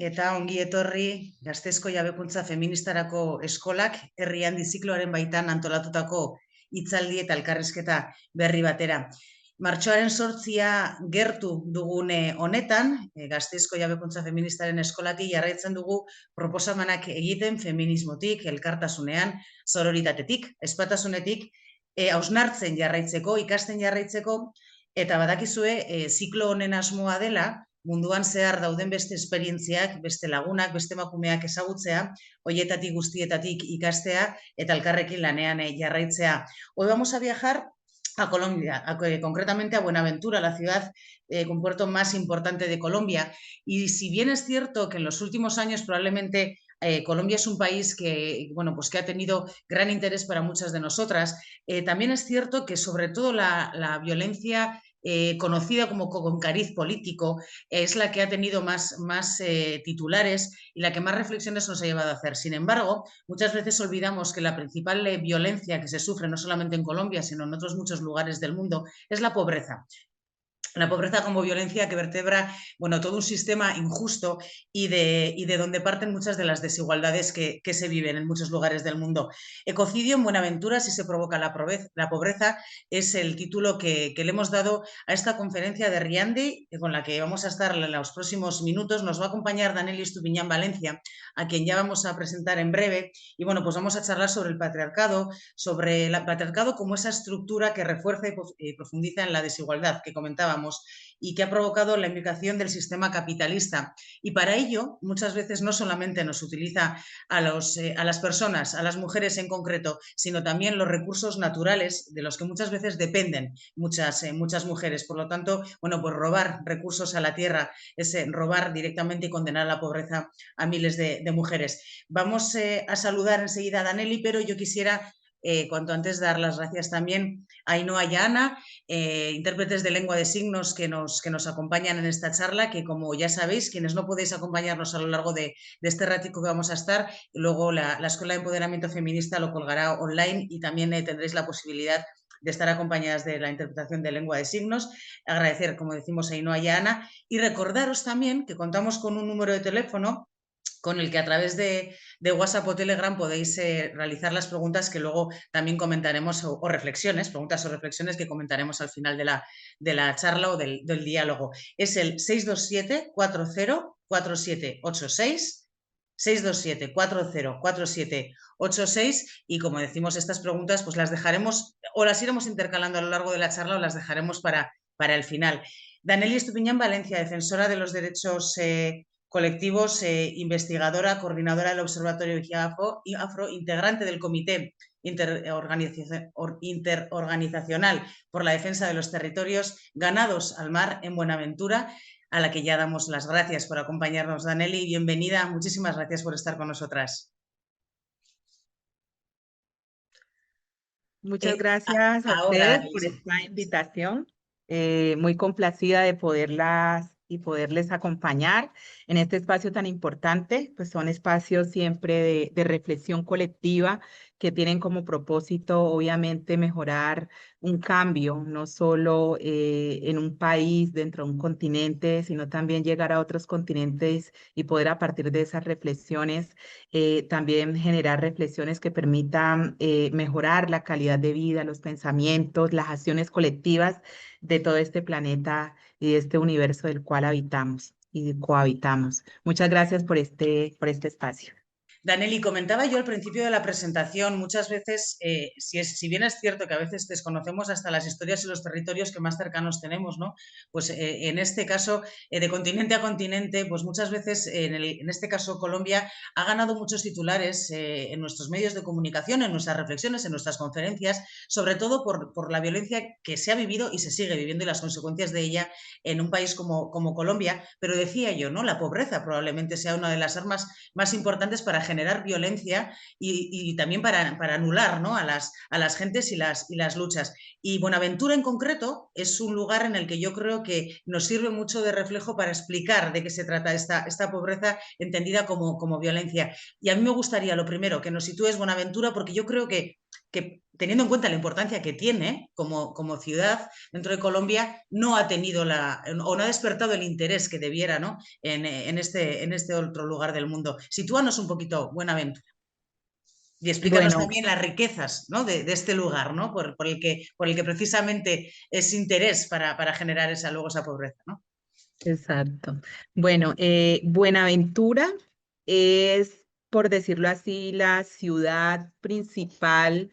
eta ongi etorri Gasteizko Jabekuntza Feministarako Eskolak herri handi zikloaren baitan antolatutako hitzaldi eta elkarrizketa berri batera. Martxoaren 8 gertu dugune honetan, Gasteizko Jabekuntza Feministaren Eskolatik jarraitzen dugu proposamenak egiten feminismotik, elkartasunean, sororitatetik, espatasunetik, hausnartzen jarraitzeko, ikasten jarraitzeko, eta badakizue ziklo honen asmoa dela, munduan zehar dauden beste esperientziak, beste lagunak, beste emakumeak ezagutzea, horietatik guztietatik ikastea eta elkarrekin lanean jarraitzea. Hoy vamos a viajar a Colombia, concretamente a Buenaventura, la ciudad con puerto más importante de Colombia. Y si bien es cierto que en los últimos años probablemente Colombia es un país que, bueno, pues que ha tenido gran interés para muchas de nosotras, también es cierto que sobre todo la violencia conocida como con cariz político, es la que ha tenido más titulares y la que más reflexiones nos ha llevado a hacer. Sin embargo, muchas veces olvidamos que la principal violencia que se sufre no solamente en Colombia, sino en otros muchos lugares del mundo, es la pobreza. La pobreza como violencia que vertebra, bueno, todo un sistema injusto y de donde parten muchas de las desigualdades que se viven en muchos lugares del mundo. Ecocidio en Buenaventura, si se provoca la pobreza, es el título que le hemos dado a esta conferencia de Riandi, con la que vamos a estar en los próximos minutos. Nos va a acompañar Danely Estupiñán Valencia, a quien ya vamos a presentar en breve. Y bueno, pues vamos a charlar sobre el patriarcado, sobre el patriarcado como esa estructura que refuerza y profundiza en la desigualdad que comentábamos y que ha provocado la implicación del sistema capitalista. Y para ello, muchas veces no solamente nos utiliza a las personas, a las mujeres en concreto, sino también los recursos naturales de los que muchas veces dependen muchas mujeres. Por lo tanto, bueno, pues robar recursos a la tierra es robar directamente y condenar a la pobreza a miles de mujeres. Vamos a saludar enseguida a Danely, pero yo quisiera cuanto antes dar las gracias también a Ainhoa y a Ana, intérpretes de lengua de signos que nos acompañan en esta charla, que como ya sabéis, quienes no podéis acompañarnos a lo largo de este ratico que vamos a estar, luego la Escuela de Empoderamiento Feminista lo colgará online y también tendréis la posibilidad de estar acompañadas de la interpretación de lengua de signos. Agradecer, como decimos, a Ainhoa y a Ana y recordaros también que contamos con un número de teléfono con el que a través de WhatsApp o Telegram podéis realizar las preguntas que luego también comentaremos, o reflexiones, preguntas o reflexiones que comentaremos al final de la charla o del diálogo. Es el 627-404786, 627-404786, y como decimos, estas preguntas pues las dejaremos o las iremos intercalando a lo largo de la charla o las dejaremos para el final. Danely Estupiñán Valencia, defensora de los derechos colectivos, investigadora, coordinadora del Observatorio Afro, integrante del Comité Interorganizacional por la Defensa de los Territorios Ganados al Mar en Buenaventura, a la que ya damos las gracias por acompañarnos. Danely, bienvenida, muchísimas gracias por estar con nosotras. Muchas gracias a ustedes por esta invitación, muy complacida de poderles acompañar en este espacio tan importante. Pues son espacios siempre de reflexión colectiva que tienen como propósito, obviamente, mejorar un cambio, no solo en un país, dentro de un continente, sino también llegar a otros continentes y poder a partir de esas reflexiones también generar reflexiones que permitan mejorar la calidad de vida, los pensamientos, las acciones colectivas de todo este planeta y de este universo del cual habitamos y cohabitamos. Muchas gracias por este espacio. Danely, comentaba yo al principio de la presentación, muchas veces, si bien es cierto que a veces desconocemos hasta las historias y los territorios que más cercanos tenemos, ¿no? Pues en este caso, de continente a continente, pues muchas veces, en este caso Colombia, ha ganado muchos titulares en nuestros medios de comunicación, en nuestras reflexiones, en nuestras conferencias, sobre todo por la violencia que se ha vivido y se sigue viviendo y las consecuencias de ella en un país como Colombia. Pero decía yo, ¿no? La pobreza probablemente sea una de las armas más importantes para generar violencia y también para anular, ¿no? a las gentes y las luchas. Y Buenaventura en concreto es un lugar en el que yo creo que nos sirve mucho de reflejo para explicar de qué se trata esta pobreza entendida como violencia. Y a mí me gustaría, lo primero, que nos sitúes Buenaventura, porque yo creo que teniendo en cuenta la importancia que tiene como ciudad dentro de Colombia, no ha tenido o no ha despertado el interés que debiera, ¿no? en este otro lugar del mundo. Sitúanos un poquito, Buenaventura, y explícanos Bueno, también las riquezas, ¿no? de este lugar, ¿no? por el que precisamente es interés para generar luego esa pobreza, ¿no? exacto. Bueno, Buenaventura es, por decirlo así, la ciudad principal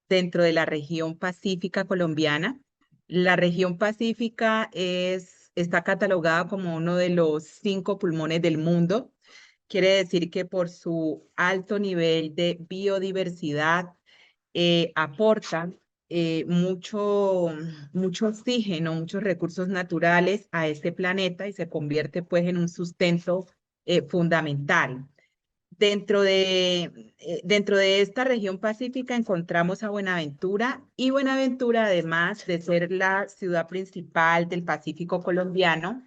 dentro de la región pacífica colombiana. La región pacífica está catalogada como uno de los 5 pulmones del mundo. Quiere decir que por su alto nivel de biodiversidad aporta mucho oxígeno, muchos recursos naturales a este planeta y se convierte pues en un sustento fundamental. Dentro de esta región pacífica encontramos a Buenaventura y Buenaventura, además de ser la ciudad principal del Pacífico colombiano,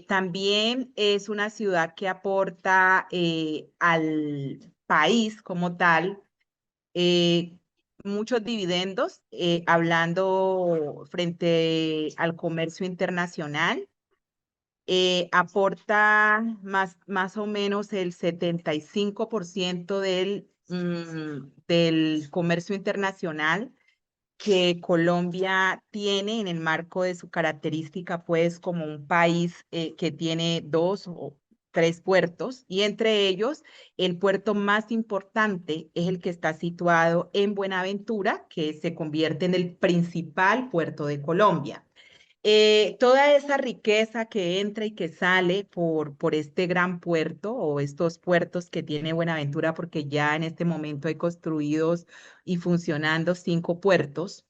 también es una ciudad que aporta al país como tal eh, muchos dividendos, hablando frente al comercio internacional aporta más o menos el 75% del comercio internacional que Colombia tiene en el marco de su característica, pues, como un país que tiene 2 o 3 puertos, y entre ellos, el puerto más importante es el que está situado en Buenaventura, que se convierte en el principal puerto de Colombia. Toda esa riqueza que entra y que sale por este gran puerto o estos puertos que tiene Buenaventura, porque ya en este momento hay construidos y funcionando 5 puertos,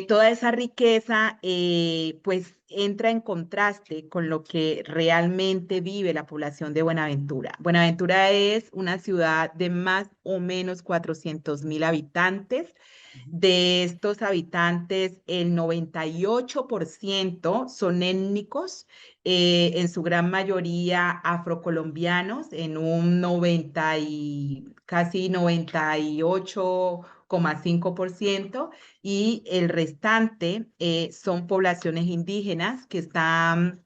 toda esa riqueza pues entra en contraste con lo que realmente vive la población de Buenaventura. Buenaventura es una ciudad de más o menos 400.000 habitantes. De estos habitantes, el 98% son étnicos, en su gran mayoría afrocolombianos, en un 90 y casi 98,5%, y el restante son poblaciones indígenas que están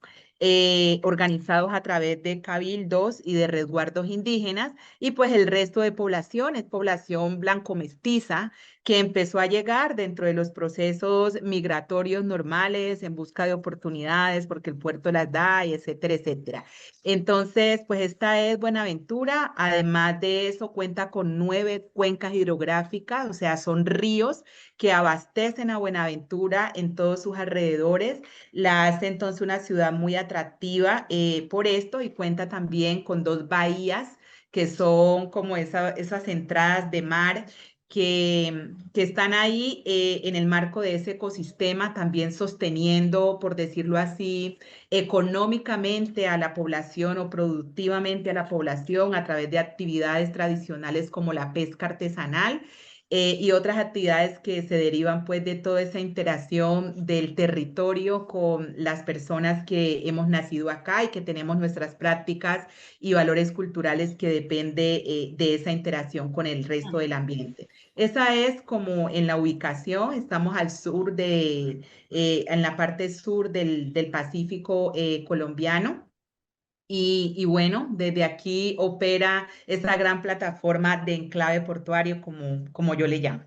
organizados a través de cabildos y de resguardos indígenas, y pues el resto de población es población blanco-mestiza que empezó a llegar dentro de los procesos migratorios normales en busca de oportunidades porque el puerto las da, y etcétera, etcétera. Entonces, pues esta es Buenaventura. Además de eso, cuenta con 9 cuencas hidrográficas, o sea, son ríos que abastecen a Buenaventura en todos sus alrededores. La hace entonces una ciudad muy atractiva por esto, y cuenta también con 2 bahías que son como esas entradas de mar que están ahí en el marco de ese ecosistema, también sosteniendo, por decirlo así, económicamente a la población o productivamente a la población a través de actividades tradicionales como la pesca artesanal. Y otras actividades que se derivan pues de toda esa interacción del territorio con las personas que hemos nacido acá y que tenemos nuestras prácticas y valores culturales que depende de esa interacción con el resto del ambiente. Esa es como en la ubicación, estamos al sur en la parte sur del Pacífico colombiano. Y bueno, desde aquí opera esa gran plataforma de enclave portuario, como yo le llamo.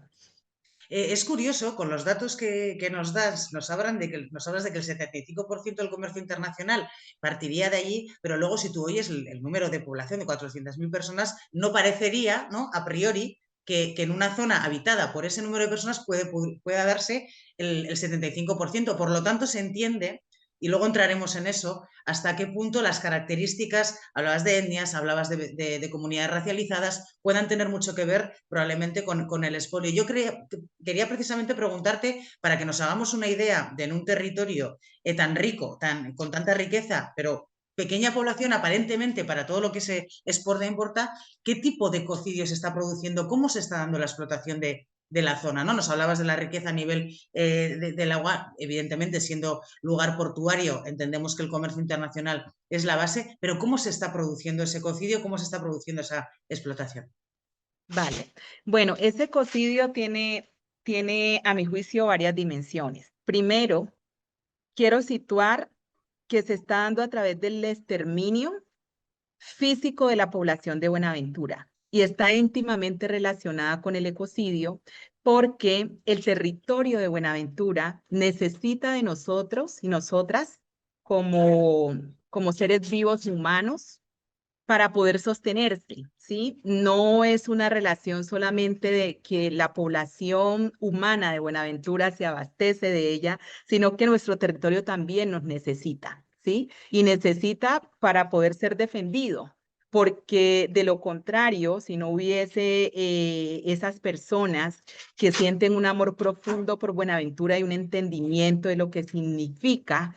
Es curioso, con los datos que nos das, nos hablas de que el 75% del comercio internacional partiría de allí, pero luego si tú oyes el número de población de 400.000 personas, no parecería, ¿no? A priori, que en una zona habitada por ese número de personas pueda darse el 75%. Por lo tanto, se entiende, y luego entraremos en eso, hasta qué punto las características, hablabas de etnias, hablabas de comunidades racializadas, puedan tener mucho que ver probablemente con el expolio. Yo quería precisamente preguntarte, para que nos hagamos una idea de en un territorio tan rico, con tanta riqueza, pero pequeña población aparentemente para todo lo que se exporta e importa, ¿qué tipo de ecocidio se está produciendo? ¿Cómo se está dando la explotación de la zona? ¿No? Nos hablabas de la riqueza a nivel del agua, evidentemente siendo lugar portuario, entendemos que el comercio internacional es la base, pero ¿cómo se está produciendo ese ecocidio? ¿Cómo se está produciendo esa explotación? Vale. Bueno, ese ecocidio tiene, a mi juicio, varias dimensiones. Primero, quiero situar que se está dando a través del exterminio físico de la población de Buenaventura y está íntimamente relacionada con el ecocidio porque el territorio de Buenaventura necesita de nosotros y nosotras como seres vivos humanos para poder sostenerse, ¿sí? No es una relación solamente de que la población humana de Buenaventura se abastece de ella, sino que nuestro territorio también nos necesita, ¿sí? Y necesita para poder ser defendido, porque de lo contrario, si no hubiese esas personas que sienten un amor profundo por Buenaventura y un entendimiento de lo que significa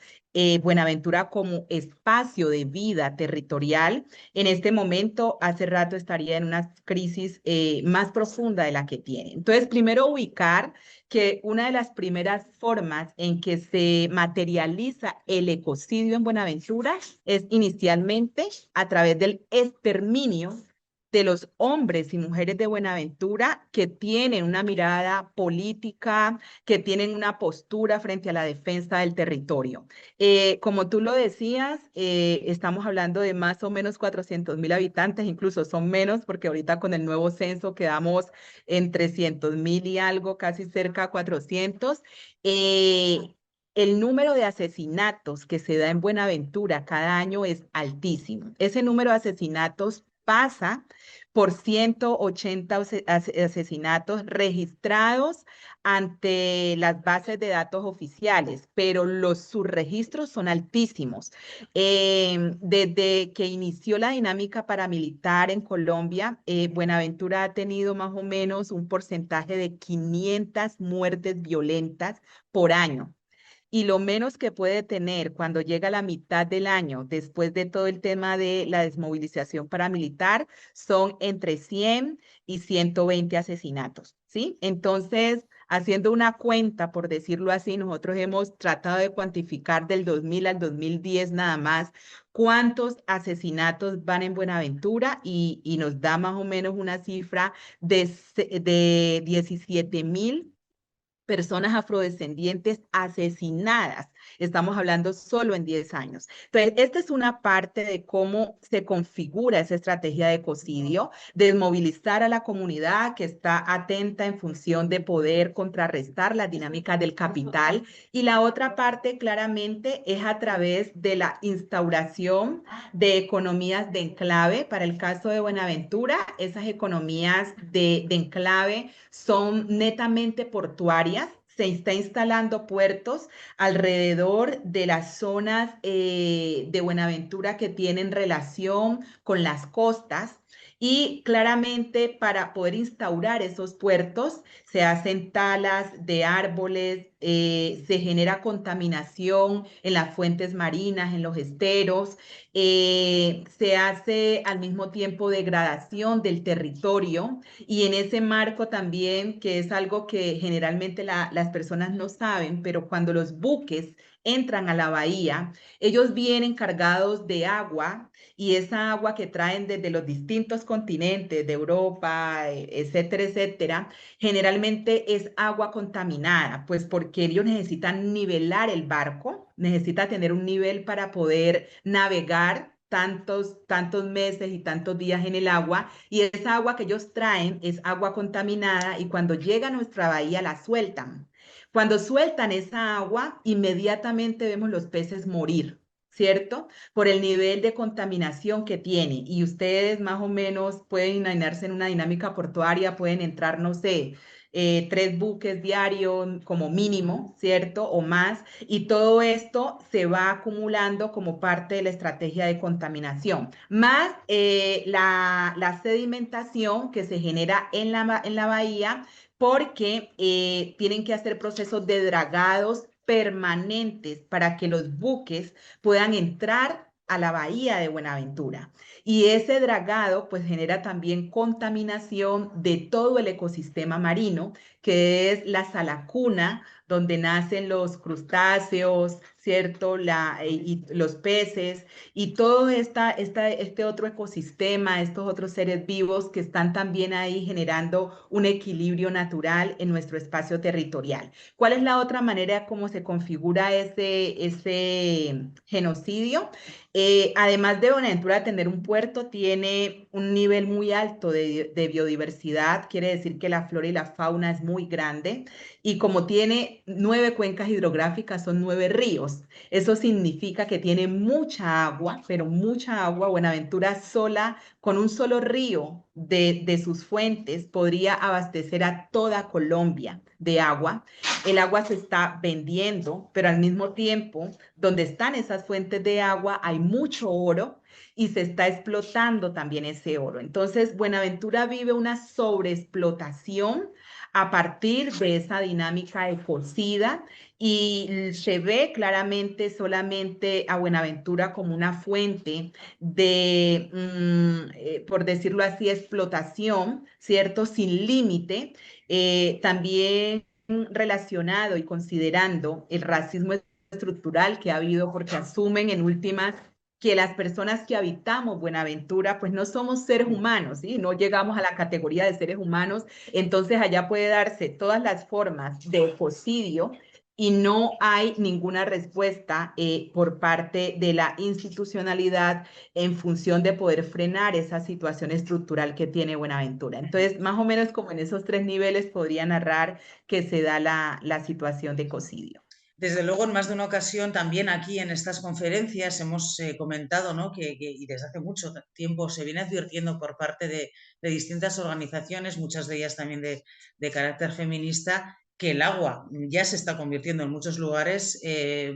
Buenaventura como espacio de vida territorial, en este momento, hace rato estaría en una crisis más profunda de la que tiene. Entonces, primero ubicar que una de las primeras formas en que se materializa el ecocidio en Buenaventura es inicialmente a través del exterminio de los hombres y mujeres de Buenaventura que tienen una mirada política, que tienen una postura frente a la defensa del territorio. Como tú lo decías, estamos hablando de más o menos 400.000 habitantes, incluso son menos porque ahorita con el nuevo censo quedamos en 300.000 y algo, casi cerca a 400. Eh, el número de asesinatos que se da en Buenaventura cada año es altísimo. Ese número de asesinatos pasa por 180 asesinatos registrados ante las bases de datos oficiales, pero los subregistros son altísimos. Desde que inició la dinámica paramilitar en Colombia, Buenaventura ha tenido más o menos un porcentaje de 500 muertes violentas por año. Y lo menos que puede tener cuando llega la mitad del año, después de todo el tema de la desmovilización paramilitar, son entre 100 y 120 asesinatos, ¿sí? Entonces, haciendo una cuenta, por decirlo así, nosotros hemos tratado de cuantificar del 2000 al 2010 nada más cuántos asesinatos van en Buenaventura y nos da más o menos una cifra de 17.000 personas afrodescendientes asesinadas. Estamos hablando solo en 10 años. Entonces, esta es una parte de cómo se configura esa estrategia de ecocidio, desmovilizar a la comunidad que está atenta en función de poder contrarrestar las dinámicas del capital. Y la otra parte claramente es a través de la instauración de economías de enclave. Para el caso de Buenaventura, esas economías de enclave son netamente portuarias. Se está instalando puertos alrededor de las zonas de Buenaventura que tienen relación con las costas. Y claramente para poder instaurar esos puertos se hacen talas de árboles, se genera contaminación en las fuentes marinas, en los esteros, se hace al mismo tiempo degradación del territorio y en ese marco también, que es algo que generalmente las personas no saben, pero cuando los buques entran a la bahía, ellos vienen cargados de agua y esa agua que traen desde los distintos continentes de Europa, etcétera, etcétera, generalmente es agua contaminada, pues porque ellos necesitan nivelar el barco, necesita tener un nivel para poder navegar tantos meses y tantos días en el agua, y esa agua que ellos traen es agua contaminada y cuando llega a nuestra bahía la sueltan. Cuando sueltan esa agua, inmediatamente vemos los peces morir, ¿cierto? Por el nivel de contaminación que tiene. Y ustedes más o menos pueden imaginarse en una dinámica portuaria, pueden entrar, no sé, 3 buques diarios como mínimo, ¿cierto? O más. Y todo esto se va acumulando como parte de la estrategia de contaminación. Más la sedimentación que se genera en la bahía porque tienen que hacer procesos de dragados permanentes para que los buques puedan entrar a la bahía de Buenaventura. Y ese dragado pues genera también contaminación de todo el ecosistema marino, que es la salacuna donde nacen los crustáceos, ¿cierto? Y los peces y todo este otro ecosistema, estos otros seres vivos que están también ahí generando un equilibrio natural en nuestro espacio territorial. ¿Cuál es la otra manera como se configura ese genocidio? Además de Buenaventura tener un puerto, tiene un nivel muy alto de biodiversidad, quiere decir que la flora y la fauna es muy grande, y como tiene 9 cuencas hidrográficas, son 9 ríos. Eso significa que tiene mucha agua, pero mucha agua. Buenaventura sola, con un solo río de sus fuentes, podría abastecer a toda Colombia de agua. El agua se está vendiendo, pero al mismo tiempo, donde están esas fuentes de agua, hay mucho oro y se está explotando también ese oro. Entonces, Buenaventura vive una sobreexplotación a partir de esa dinámica ecocida y se ve claramente solamente a Buenaventura como una fuente de, por decirlo así, explotación, ¿cierto? Sin límite. También relacionado y considerando el racismo estructural que ha habido, porque asumen en últimas que las personas que habitamos Buenaventura, pues no somos seres humanos, ¿sí? No llegamos a la categoría de seres humanos, entonces allá puede darse todas las formas de ecocidio y no hay ninguna respuesta por parte de la institucionalidad en función de poder frenar esa situación estructural que tiene Buenaventura. Entonces, más o menos como en esos 3 niveles podría narrar que se da la situación de ecocidio. Desde luego, en más de una ocasión también aquí en estas conferencias hemos comentado, ¿no? Y desde hace mucho tiempo se viene advirtiendo por parte de distintas organizaciones, muchas de ellas también de carácter feminista, que el agua ya se está convirtiendo en muchos lugares,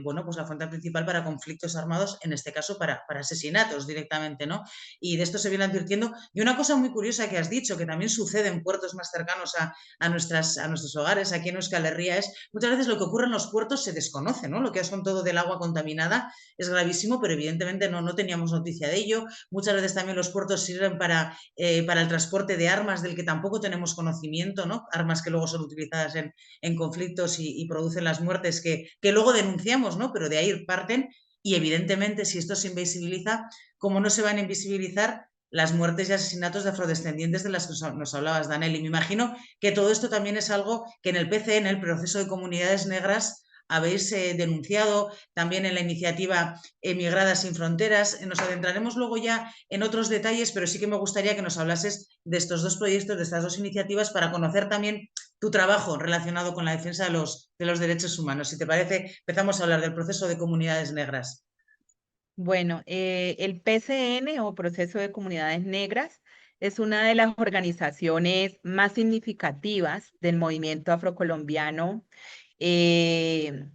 bueno, pues la fuente principal para conflictos armados, en este caso para asesinatos directamente, ¿no? Y de esto se viene advirtiendo. Y una cosa muy curiosa que has dicho, que también sucede en puertos más cercanos a nuestros hogares, aquí en Euskal Herria, es muchas veces lo que ocurre en los puertos se desconoce, ¿no? Lo que has contado del agua contaminada es gravísimo, pero evidentemente no teníamos noticia de ello. Muchas veces también los puertos sirven para el transporte de armas del que tampoco tenemos conocimiento, ¿no? Armas que luego son utilizadas en conflictos y producen las muertes que luego denunciamos, ¿no? Pero de ahí parten y evidentemente si esto se invisibiliza, ¿cómo no se van a invisibilizar las muertes y asesinatos de afrodescendientes de las que nos hablabas, Danel? Y me imagino que todo esto también es algo que en el PCN, el proceso de comunidades negras, habéis denunciado, también en la iniciativa Migradas sin Fronteras. Nos adentraremos luego ya en otros detalles, pero sí que me gustaría que nos hablases de estos 2 proyectos, de estas 2 iniciativas, para conocer también tu trabajo relacionado con la defensa de los derechos humanos. Si te parece, empezamos a hablar del proceso de comunidades negras. Bueno, el PCN o Proceso de Comunidades Negras es una de las organizaciones más significativas del movimiento afrocolombiano. Eh,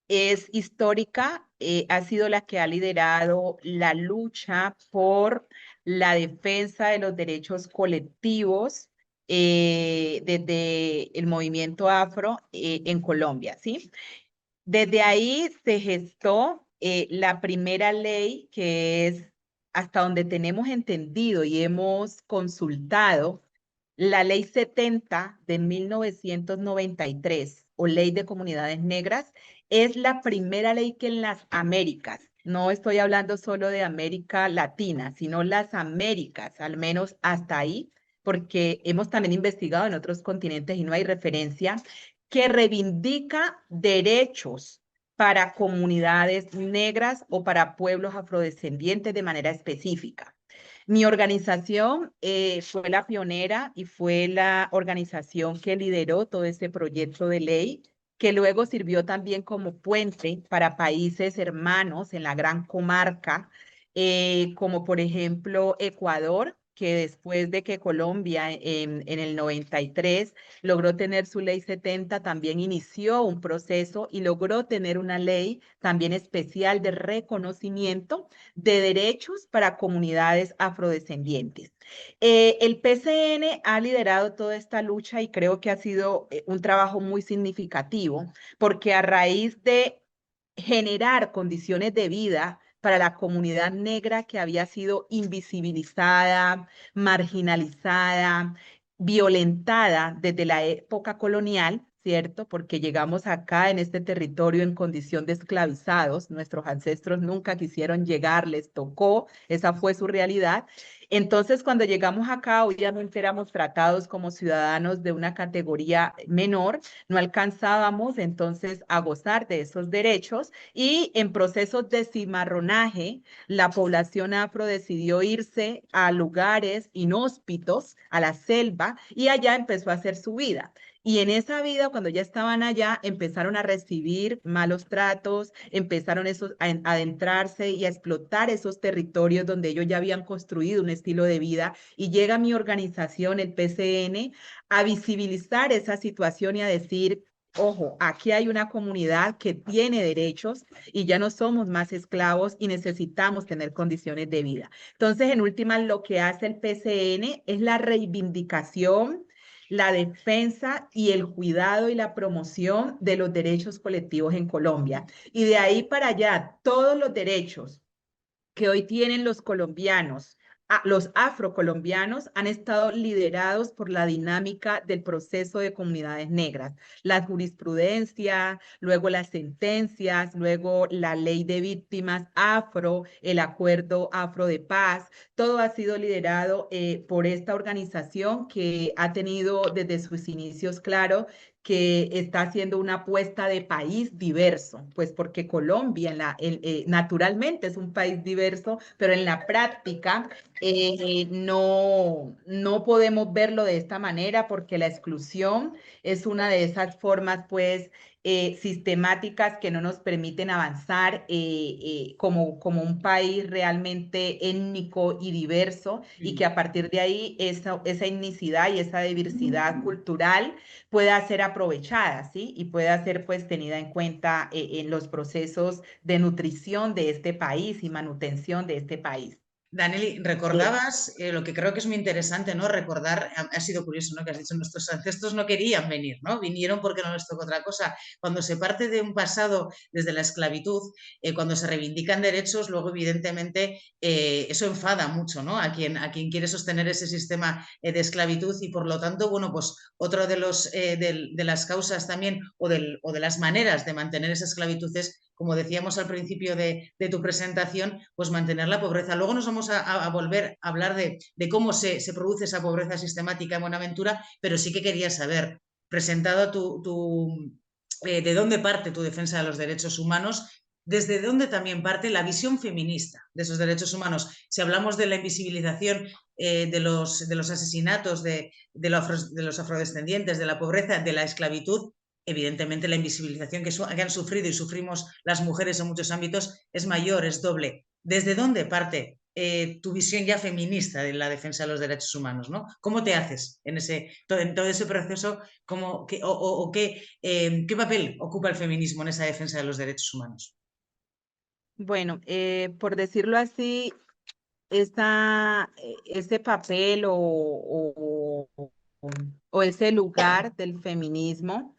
es histórica, ha sido la que ha liderado la lucha por la defensa de los derechos colectivos desde el movimiento afro en Colombia, ¿sí? Desde ahí se gestó la primera ley que es, hasta donde tenemos entendido y hemos consultado, la ley 70 de 1993 o ley de comunidades negras, es la primera ley que en las Américas, no estoy hablando solo de América Latina, sino las Américas, al menos hasta ahí, porque hemos también investigado en otros continentes y no hay referencia, que reivindica derechos para comunidades negras o para pueblos afrodescendientes de manera específica. Mi organización fue la pionera y fue la organización que lideró todo este proyecto de ley, que luego sirvió también como puente para países hermanos en la gran comarca, como por ejemplo Ecuador, que después de que Colombia en el 93 logró tener su ley 70, también inició un proceso y logró tener una ley también especial de reconocimiento de derechos para comunidades afrodescendientes. El PCN ha liderado toda esta lucha y creo que ha sido un trabajo muy significativo porque a raíz de generar condiciones de vida para la comunidad negra que había sido invisibilizada, marginalizada, violentada desde la época colonial, ¿cierto? Porque llegamos acá en este territorio en condición de esclavizados, nuestros ancestros nunca quisieron llegar, les tocó, esa fue su realidad. Entonces, cuando llegamos acá, obviamente éramos tratados como ciudadanos de una categoría menor, no alcanzábamos entonces a gozar de esos derechos y en procesos de cimarronaje, la población afro decidió irse a lugares inhóspitos, a la selva, y allá empezó a hacer su vida. Y en esa vida, cuando ya estaban allá, empezaron a recibir malos tratos, empezaron a adentrarse y a explotar esos territorios donde ellos ya habían construido un estilo de vida. Y llega mi organización, el PCN, a visibilizar esa situación y a decir, ojo, aquí hay una comunidad que tiene derechos y ya no somos más esclavos y necesitamos tener condiciones de vida. Entonces, en última, lo que hace el PCN es la reivindicación, la defensa y el cuidado y la promoción de los derechos colectivos en Colombia. Y de ahí para allá, todos los derechos que hoy tienen los colombianos, los afrocolombianos han estado liderados por la dinámica del proceso de comunidades negras. La jurisprudencia, luego las sentencias, luego la ley de víctimas afro, el acuerdo afro de paz, todo ha sido liderado por esta organización que ha tenido desde sus inicios claro que está haciendo una apuesta de país diverso, pues porque Colombia naturalmente es un país diverso, pero en la práctica no podemos verlo de esta manera porque la exclusión es una de esas formas, pues, sistemáticas que no nos permiten avanzar como un país realmente étnico y diverso y que a partir de ahí esa etnicidad y esa diversidad cultural pueda ser aprovechada, ¿sí? Y pueda ser pues tenida en cuenta en los procesos de nutrición de este país y manutención de este país. Daneli, recordabas lo que creo que es muy interesante, ¿no? Recordar, ha sido curioso, ¿no? Que has dicho, nuestros ancestros no querían venir, ¿no? Vinieron porque no les tocó otra cosa. Cuando se parte de un pasado desde la esclavitud, cuando se reivindican derechos, luego evidentemente eso enfada mucho, ¿no? A quien quiere sostener ese sistema de esclavitud y por lo tanto, bueno, pues otro de las causas también o de las maneras de mantener esa esclavitud es, como decíamos al principio de tu presentación, pues mantener la pobreza. Luego nos vamos a volver a hablar de cómo se produce esa pobreza sistemática en Buenaventura, pero sí que quería saber, presentado de dónde parte tu defensa de los derechos humanos, desde dónde también parte la visión feminista de esos derechos humanos. Si hablamos de la invisibilización de los asesinatos de los afrodescendientes, de la pobreza, de la esclavitud, evidentemente la invisibilización que han sufrido y sufrimos las mujeres en muchos ámbitos es mayor, es doble. ¿Desde dónde parte tu visión ya feminista de la defensa de los derechos humanos, ¿no? ¿Cómo te haces en todo ese proceso? ¿Qué papel ocupa el feminismo en esa defensa de los derechos humanos? Bueno, por decirlo así, ese papel o ese lugar del feminismo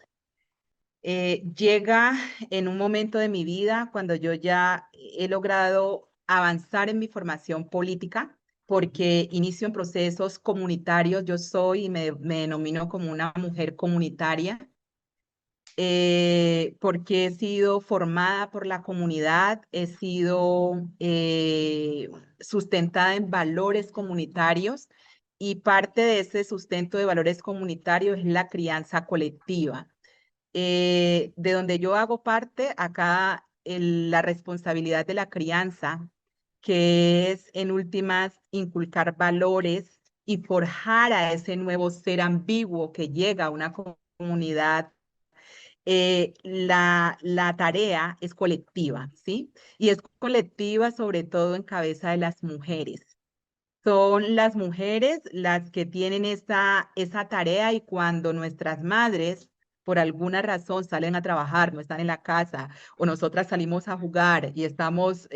llega en un momento de mi vida cuando yo ya he logrado avanzar en mi formación política, porque inicio en procesos comunitarios. Yo soy y me denomino como una mujer comunitaria. Porque he sido formada por la comunidad, he sido sustentada en valores comunitarios y parte de ese sustento de valores comunitarios es la crianza colectiva. De donde yo hago parte, acá la responsabilidad de la crianza, que es en últimas inculcar valores y forjar a ese nuevo ser ambiguo que llega a una comunidad. La tarea es colectiva, ¿sí? Y es colectiva sobre todo en cabeza de las mujeres. Son las mujeres las que tienen esa tarea y cuando nuestras madres por alguna razón salen a trabajar, no están en la casa, o nosotras salimos a jugar y estamos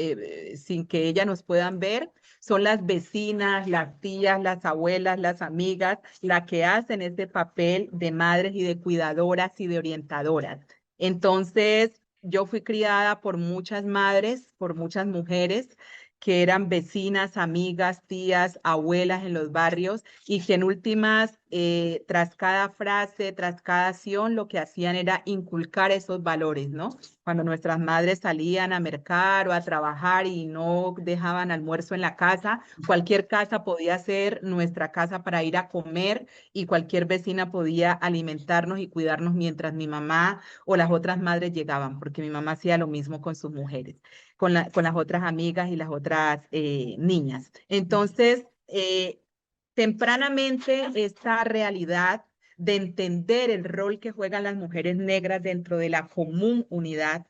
sin que ellas nos puedan ver, son las vecinas, las tías, las abuelas, las amigas, las que hacen ese papel de madres y de cuidadoras y de orientadoras. Entonces, yo fui criada por muchas madres, por muchas mujeres que eran vecinas, amigas, tías, abuelas en los barrios y que en últimas, tras cada frase, tras cada acción, lo que hacían era inculcar esos valores, ¿no? Cuando nuestras madres salían a mercar o a trabajar y no dejaban almuerzo en la casa, cualquier casa podía ser nuestra casa para ir a comer y cualquier vecina podía alimentarnos y cuidarnos mientras mi mamá o las otras madres llegaban, porque mi mamá hacía lo mismo con sus mujeres, con las otras amigas y las otras niñas. Entonces, tempranamente esta realidad de entender el rol que juegan las mujeres negras dentro de la común unidad,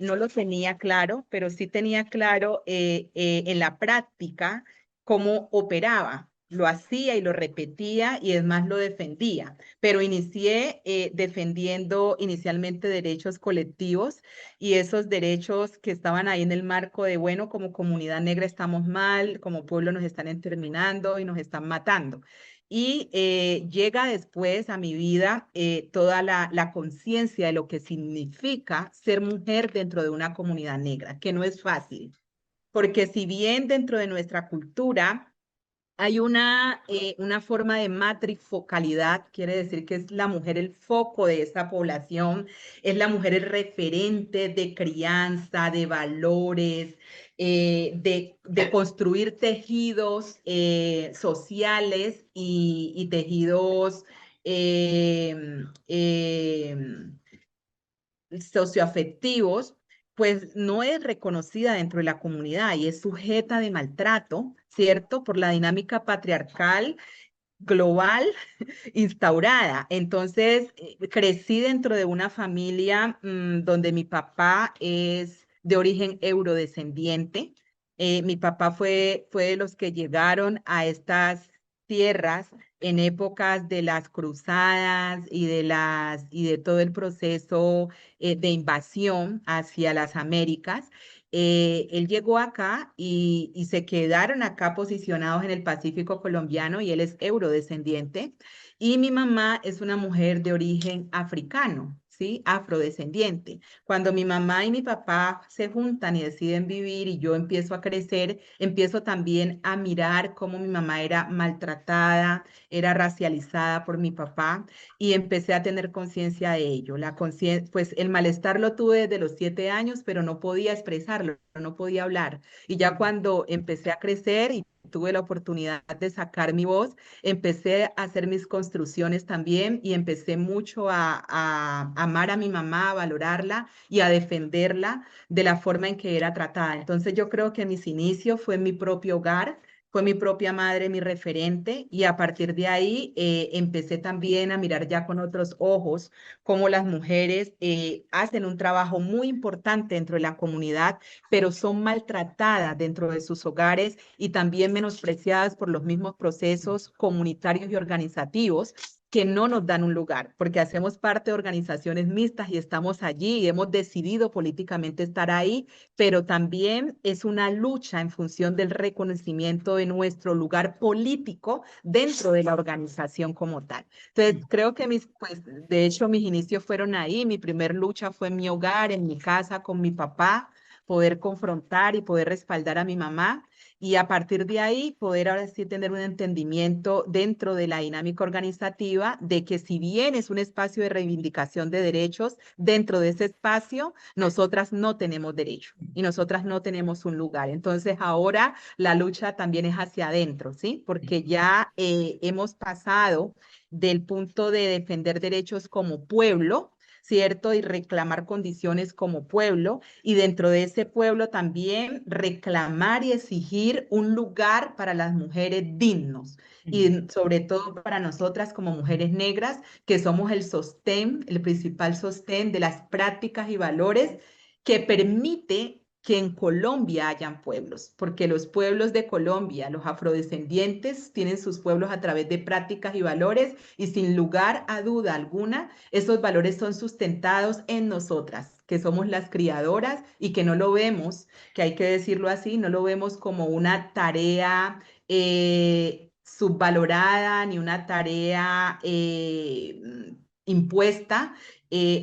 no lo tenía claro, pero sí tenía claro en la práctica cómo operaba. Lo hacía y lo repetía y es más lo defendía, pero inicié defendiendo inicialmente derechos colectivos y esos derechos que estaban ahí en el marco de, bueno, como comunidad negra estamos mal, como pueblo nos están exterminando y nos están matando. Y llega después a mi vida toda la conciencia de lo que significa ser mujer dentro de una comunidad negra, que no es fácil, porque si bien dentro de nuestra cultura hay una forma de matrifocalidad, quiere decir que es la mujer el foco de esta población, es la mujer el referente de crianza, de valores, de construir tejidos sociales y tejidos eh, eh, socioafectivos, pues no es reconocida dentro de la comunidad y es sujeta de maltrato, ¿cierto? Por la dinámica patriarcal global instaurada. Entonces, crecí dentro de una familia donde mi papá es de origen eurodescendiente. Mi papá fue de los que llegaron a estas tierras en épocas de las cruzadas y de todo el proceso de invasión hacia las Américas. Él llegó acá y se quedaron acá posicionados en el Pacífico colombiano y él es eurodescendiente. Y mi mamá es una mujer de origen africano, ¿sí? Afrodescendiente. Cuando mi mamá y mi papá se juntan y deciden vivir y yo empiezo a crecer, empiezo también a mirar cómo mi mamá era maltratada, era racializada por mi papá y empecé a tener conciencia de ello. Pues el malestar lo tuve desde los 7 años, pero no podía expresarlo, no podía hablar. Y ya cuando empecé a crecer y tuve la oportunidad de sacar mi voz, empecé a hacer mis construcciones también y empecé mucho a amar a mi mamá, a valorarla y a defenderla de la forma en que era tratada. Entonces yo creo que mis inicios fue en mi propio hogar, fue mi propia madre mi referente y a partir de ahí empecé también a mirar ya con otros ojos cómo las mujeres hacen un trabajo muy importante dentro de la comunidad, pero son maltratadas dentro de sus hogares y también menospreciadas por los mismos procesos comunitarios y organizativos que no nos dan un lugar, porque hacemos parte de organizaciones mixtas y estamos allí y hemos decidido políticamente estar ahí, pero también es una lucha en función del reconocimiento de nuestro lugar político dentro de la organización como tal. Entonces, creo que pues, de hecho, mis inicios fueron ahí. Mi primer lucha fue en mi hogar, en mi casa, con mi papá, poder confrontar y poder respaldar a mi mamá y a partir de ahí poder ahora sí tener un entendimiento dentro de la dinámica organizativa de que si bien es un espacio de reivindicación de derechos, dentro de ese espacio nosotras no tenemos derecho y nosotras no tenemos un lugar. Entonces ahora la lucha también es hacia adentro, ¿sí? Porque ya hemos pasado del punto de defender derechos como pueblo, ¿cierto? Y reclamar condiciones como pueblo y dentro de ese pueblo también reclamar y exigir un lugar para las mujeres dignos y sobre todo para nosotras como mujeres negras que somos el sostén, el principal sostén de las prácticas y valores que permite que en Colombia hayan pueblos, porque los pueblos de Colombia, los afrodescendientes, tienen sus pueblos a través de prácticas y valores y sin lugar a duda alguna, esos valores son sustentados en nosotras, que somos las criadoras y que no lo vemos, que hay que decirlo así, no lo vemos como una tarea subvalorada ni una tarea impuesta,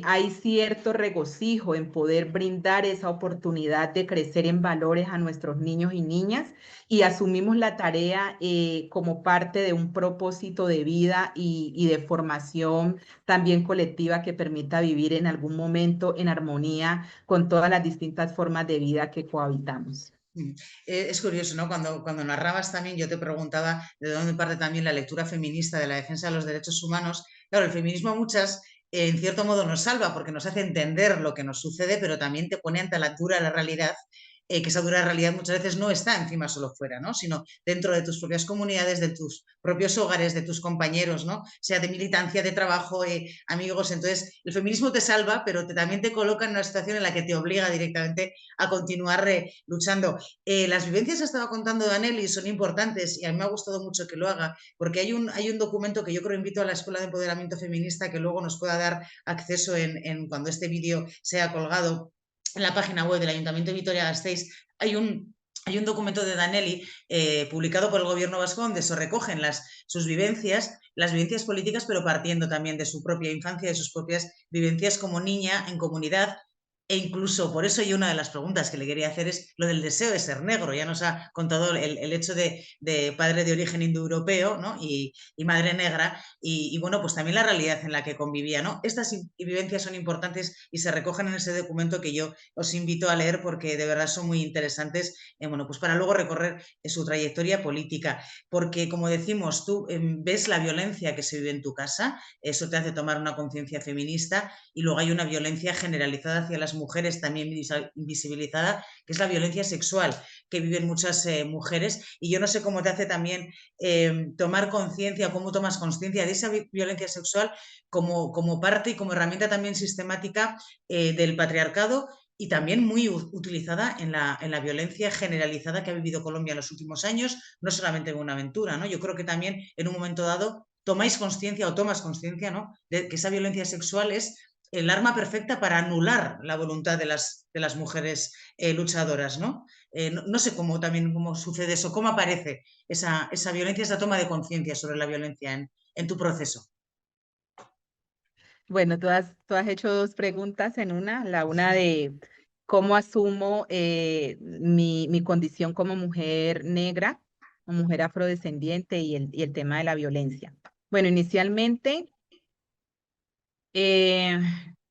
hay cierto regocijo en poder brindar esa oportunidad de crecer en valores a nuestros niños y niñas, y asumimos la tarea como parte de un propósito de vida y de formación también colectiva que permita vivir en algún momento en armonía con todas las distintas formas de vida que cohabitamos. Es curioso, ¿no? Cuando narrabas también, yo te preguntaba de dónde parte también la lectura feminista de la defensa de los derechos humanos. Claro, el feminismo a muchas, en cierto modo, nos salva porque nos hace entender lo que nos sucede, pero también te pone ante la dura la realidad, que esa dura realidad muchas veces no está encima solo fuera, ¿no? Sino dentro de tus propias comunidades, de tus propios hogares, de tus compañeros, ¿no? Sea de militancia, de trabajo, amigos. Entonces, el feminismo te salva, pero también te coloca en una situación en la que te obliga directamente a continuar luchando. Las vivencias que estaba contando Danelli son importantes y a mí me ha gustado mucho que lo haga, porque hay un documento que yo creo invito a la Escuela de Empoderamiento Feminista que luego nos pueda dar acceso cuando este vídeo sea colgado en la página web del Ayuntamiento de Vitoria-Gasteiz. Hay un documento de Danelli publicado por el Gobierno vasco donde se recogen sus vivencias, las vivencias políticas, pero partiendo también de su propia infancia, de sus propias vivencias como niña en comunidad. E incluso por eso, y una de las preguntas que le quería hacer es lo del deseo de ser negro. Ya nos ha contado el hecho de padre de origen indoeuropeo, ¿no? Y madre negra, y bueno, pues también la realidad en la que convivía, ¿no? Estas vivencias son importantes y se recogen en ese documento que yo os invito a leer porque de verdad son muy interesantes, bueno, pues para luego recorrer su trayectoria política. Porque, como decimos, tú ves la violencia que se vive en tu casa, eso te hace tomar una conciencia feminista, y luego hay una violencia generalizada hacia las mujeres, también invisibilizada, que es la violencia sexual que viven muchas mujeres. Y yo no sé cómo te hace también tomar conciencia, cómo tomas conciencia de esa violencia sexual como parte y como herramienta también sistemática del patriarcado, y también muy utilizada en la violencia generalizada que ha vivido Colombia en los últimos años, no solamente en Buenaventura, ¿no? Yo creo que también en un momento dado tomáis conciencia o tomas conciencia, ¿no?, de que esa violencia sexual es el arma perfecta para anular la voluntad de las mujeres luchadoras, ¿no? No sé cómo sucede eso, cómo aparece esa violencia, esa toma de conciencia sobre la violencia en tu proceso. Bueno, tú has hecho dos preguntas en una, la una de cómo asumo mi condición como mujer negra, como mujer afrodescendiente y el tema de la violencia. Bueno, inicialmente eh,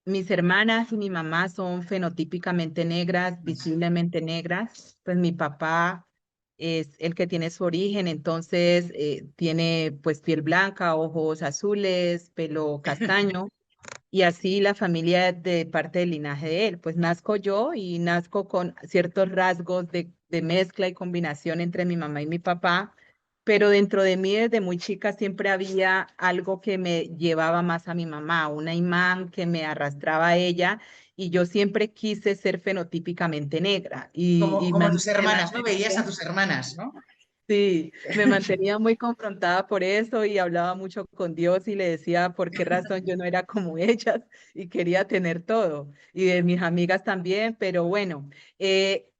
mis hermanas y mi mamá son fenotípicamente negras, visiblemente negras, pues mi papá es el que tiene su origen, entonces tiene pues piel blanca, ojos azules, pelo castaño. Y así la familia de parte del linaje de él. Pues nazco yo y nazco con ciertos rasgos de mezcla y combinación entre mi mamá y mi papá, pero dentro de mí desde muy chica siempre había algo que me llevaba más a mi mamá, una imán que me arrastraba a ella, y yo siempre quise ser fenotípicamente negra y Como tus me hermanas, ¿no? Veías a mantenía. tus hermanas, ¿no? Sí, me mantenía muy confrontada por eso y hablaba mucho con Dios y le decía por qué razón yo no era como ellas y quería tener todo. Y de mis amigas también, pero bueno, eh,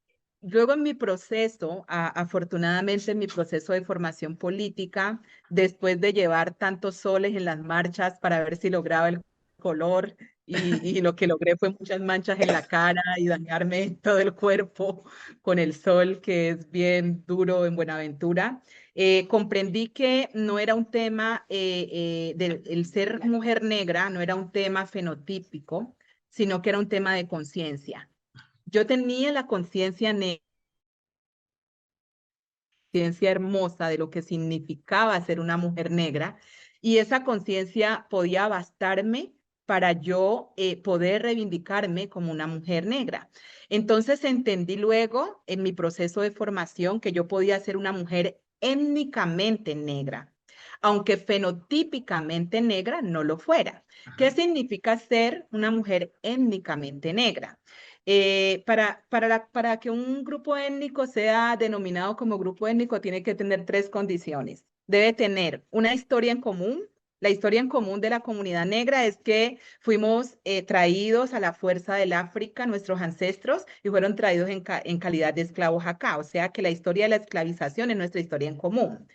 luego en mi proceso, afortunadamente en mi proceso de formación política, después de llevar tantos soles en las marchas para ver si lograba el color, y lo que logré fue muchas manchas en la cara y dañarme todo el cuerpo con el sol, que es bien duro en Buenaventura. Comprendí que no era un tema, el ser mujer negra no era un tema fenotípico, sino que era un tema de conciencia. Yo tenía la conciencia negra, conciencia hermosa de lo que significaba ser una mujer negra, y esa conciencia podía bastarme para yo poder reivindicarme como una mujer negra. Entonces entendí luego en mi proceso de formación que yo podía ser una mujer étnicamente negra, aunque fenotípicamente negra no lo fuera. ¿Qué significa ser una mujer étnicamente negra? Para que un grupo étnico sea denominado como grupo étnico, tiene que tener tres condiciones. Debe tener una historia en común, La historia en común de la comunidad negra es que fuimos traídos a la fuerza del África, nuestros ancestros, y fueron traídos en calidad de esclavos acá. O sea que la historia de la esclavización es nuestra historia en común.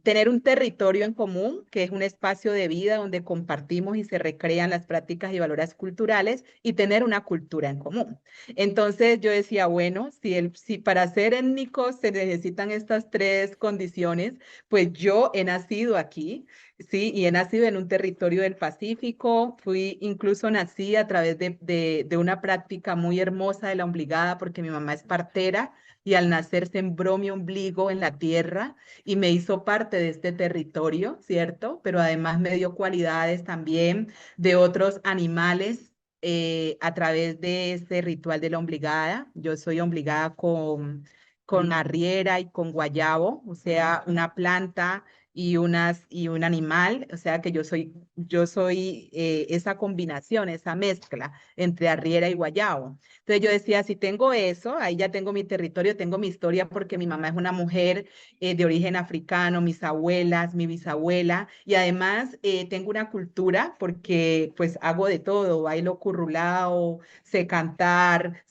Tener un territorio en común, que es un espacio de vida donde compartimos y se recrean las prácticas y valores culturales, y tener una cultura en común. Entonces yo decía, bueno, si para ser étnicos se necesitan estas tres condiciones, pues yo he nacido aquí, sí, y he nacido en un territorio del Pacífico, incluso nací a través de una práctica muy hermosa de la obligada, porque mi mamá es partera, y al nacer sembró mi ombligo en la tierra y me hizo parte de este territorio, ¿cierto? Pero además me dio cualidades también de otros animales a través de este ritual de la obligada. Yo soy obligada con arriera y con guayabo, o sea, una planta y un animal, o sea que yo soy esa combinación, esa mezcla entre arriera y guayabo. Entonces yo decía, si tengo eso, ahí ya tengo mi territorio, tengo mi historia, porque mi mamá es una mujer de origen africano, mis abuelas, mi bisabuela, y además tengo una cultura porque pues hago de todo, bailo currulao, sé cantar,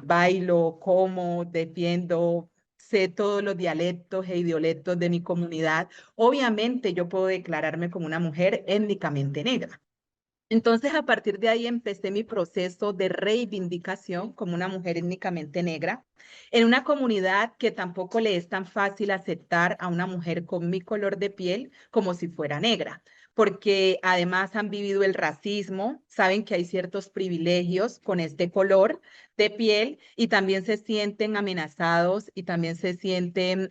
bailo, como, defiendo, sé todos los dialectos e idiolectos de mi comunidad. Obviamente yo puedo declararme como una mujer étnicamente negra. Entonces, a partir de ahí empecé mi proceso de reivindicación como una mujer étnicamente negra, en una comunidad que tampoco le es tan fácil aceptar a una mujer con mi color de piel como si fuera negra, porque además han vivido el racismo, saben que hay ciertos privilegios con este color de piel y también se sienten amenazados y también se sienten,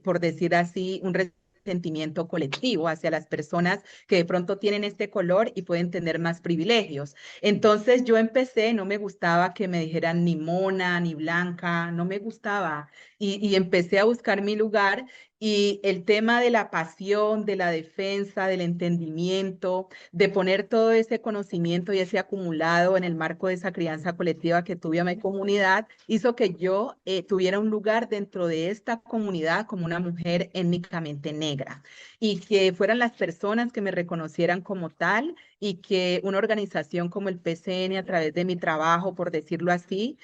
por decir así, un sentimiento colectivo hacia las personas que de pronto tienen este color y pueden tener más privilegios. Entonces yo empecé, no me gustaba que me dijeran ni mona, ni blanca, no me gustaba. Y empecé a buscar mi lugar y el tema de la pasión, de la defensa, del entendimiento, de poner todo ese conocimiento y ese acumulado en el marco de esa crianza colectiva que tuve a mi comunidad, hizo que yo tuviera un lugar dentro de esta comunidad como una mujer étnicamente negra y que fueran las personas que me reconocieran como tal y que una organización como el PCN a través de mi trabajo, por decirlo así,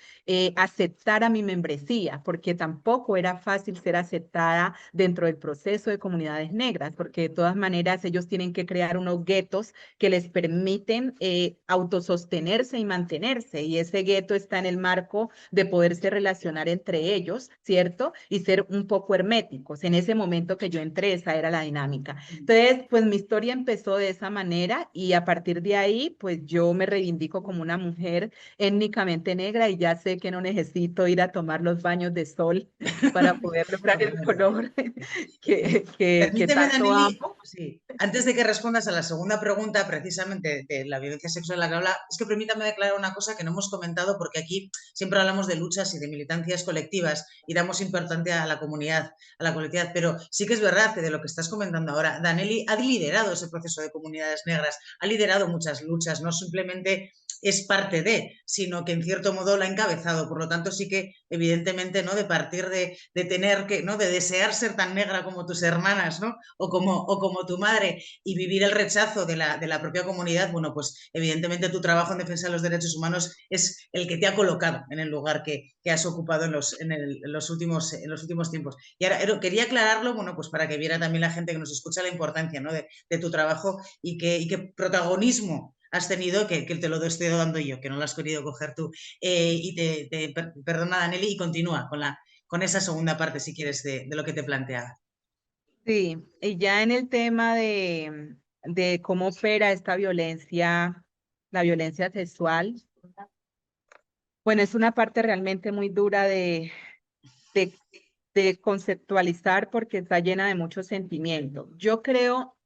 aceptara mi membresía, porque tampoco era fácil ser aceptada dentro del proceso de comunidades negras, porque de todas maneras ellos tienen que crear unos guetos que les permiten autosostenerse y mantenerse, y ese gueto está en el marco de poderse relacionar entre ellos, ¿cierto? Y ser un poco herméticos. En ese momento que yo entré, esa era la dinámica. Entonces, pues mi historia empezó de esa manera y a partir de ahí, pues yo me reivindico como una mujer étnicamente negra y ya sé que no necesito ir a tomar los baños de sol para poder lograr el color que Permíteme, tanto Danili, amo. sí, antes de que respondas a la segunda pregunta, precisamente de la violencia sexual de la que habla, es que permítame declarar una cosa que no hemos comentado, porque aquí siempre hablamos de luchas y de militancias colectivas y damos importancia a la comunidad, a la colectividad, pero sí que es verdad que de lo que estás comentando ahora, Daneli ha liderado ese proceso de comunidades negras, ha liderado muchas luchas, no simplemente es parte de, sino que en cierto modo la ha encabezado. Por lo tanto, sí que evidentemente, ¿no? De partir de tener que, ¿no? De desear ser tan negra como tus hermanas, ¿no? O como tu madre y vivir el rechazo de la propia comunidad, bueno, pues evidentemente tu trabajo en defensa de los derechos humanos es el que te ha colocado en el lugar que has ocupado en los últimos tiempos. Y ahora quería aclararlo, bueno, pues para que viera también la gente que nos escucha la importancia, ¿no? de tu trabajo y qué protagonismo has tenido, que te lo estoy dando yo, que no lo has querido coger tú. Perdona, Daneli, y continúa con esa segunda parte, si quieres, de lo que te planteaba. Sí, y ya en el tema de cómo opera esta violencia, la violencia sexual, bueno, es una parte realmente muy dura de, de conceptualizar porque está llena de mucho sentimiento. Yo creo,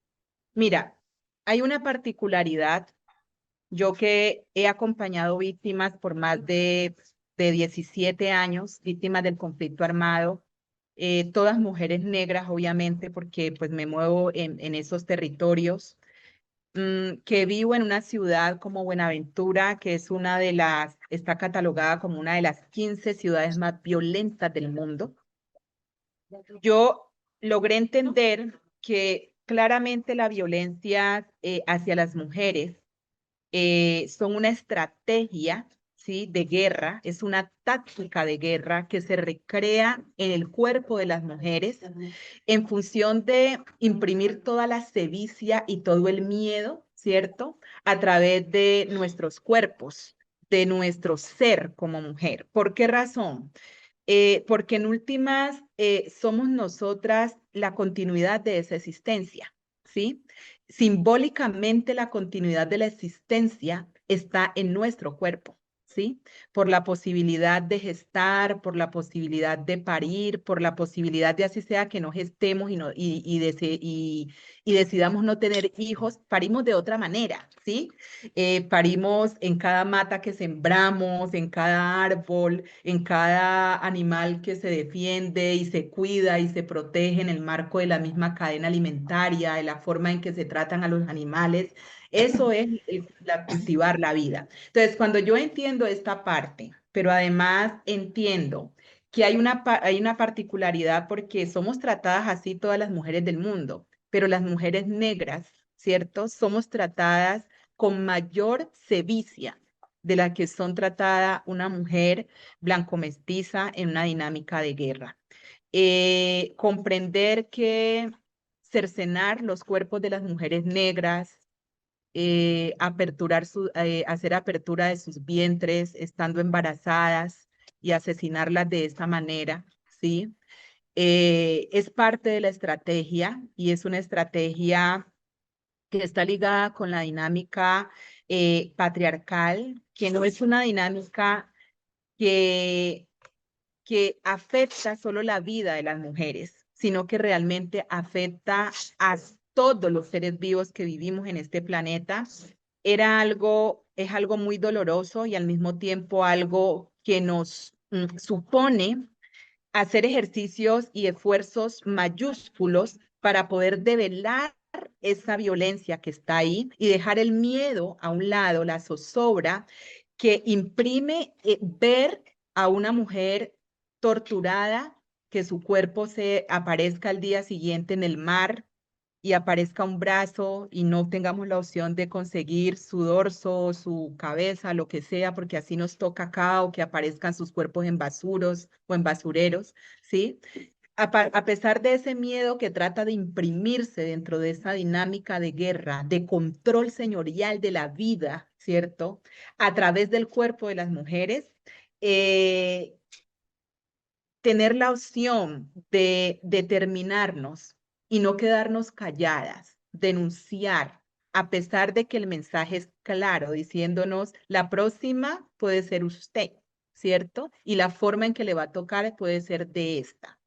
mira, hay una particularidad, yo que he acompañado víctimas por más de 17 años, víctimas del conflicto armado, todas mujeres negras, obviamente, porque pues me muevo en esos territorios, que vivo en una ciudad como Buenaventura, que es una de está catalogada como una de las 15 ciudades más violentas del mundo. Yo logré entender que claramente la violencia hacia las mujeres son una estrategia, ¿sí? De guerra, es una táctica de guerra que se recrea en el cuerpo de las mujeres en función de imprimir toda la sevicia y todo el miedo, ¿cierto? A través de nuestros cuerpos, de nuestro ser como mujer. ¿Por qué razón? Porque en últimas somos nosotras la continuidad de esa existencia, ¿sí? Simbólicamente la continuidad de la existencia está en nuestro cuerpo, ¿sí? Por la posibilidad de gestar, por la posibilidad de parir, por la posibilidad de así sea que no gestemos y decidamos no tener hijos, parimos de otra manera, ¿sí? Parimos en cada mata que sembramos, en cada árbol, en cada animal que se defiende y se cuida y se protege en el marco de la misma cadena alimentaria, de la forma en que se tratan a los animales. Eso es cultivar la vida. Entonces, cuando yo entiendo esta parte, pero además entiendo que hay una particularidad porque somos tratadas así todas las mujeres del mundo, pero las mujeres negras, ¿cierto? Somos tratadas con mayor sevicia de la que son tratada una mujer blanco mestiza en una dinámica de guerra. Comprender que cercenar los cuerpos de las mujeres negras, hacer apertura de sus vientres estando embarazadas y asesinarlas de esta manera, ¿sí? Es parte de la estrategia y es una estrategia que está ligada con la dinámica patriarcal, que no es una dinámica que, que afecta solo la vida de las mujeres, sino que realmente afecta a todos los seres vivos que vivimos en este planeta. Es algo muy doloroso y al mismo tiempo algo que nos supone hacer ejercicios y esfuerzos mayúsculos para poder develar esa violencia que está ahí y dejar el miedo a un lado, la zozobra que imprime ver a una mujer torturada, que su cuerpo se aparezca al día siguiente en el mar y aparezca un brazo y no tengamos la opción de conseguir su dorso, su cabeza, lo que sea, porque así nos toca acá, o que aparezcan sus cuerpos en basuros o en basureros, ¿sí? A pesar de ese miedo que trata de imprimirse dentro de esa dinámica de guerra, de control señorial de la vida, ¿cierto? A través del cuerpo de las mujeres, eh, tener la opción de determinarnos y no quedarnos calladas, denunciar, a pesar de que el mensaje es claro, diciéndonos, la próxima puede ser usted, ¿cierto? Y la forma en que le va a tocar puede ser de esta.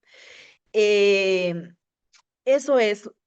Eh,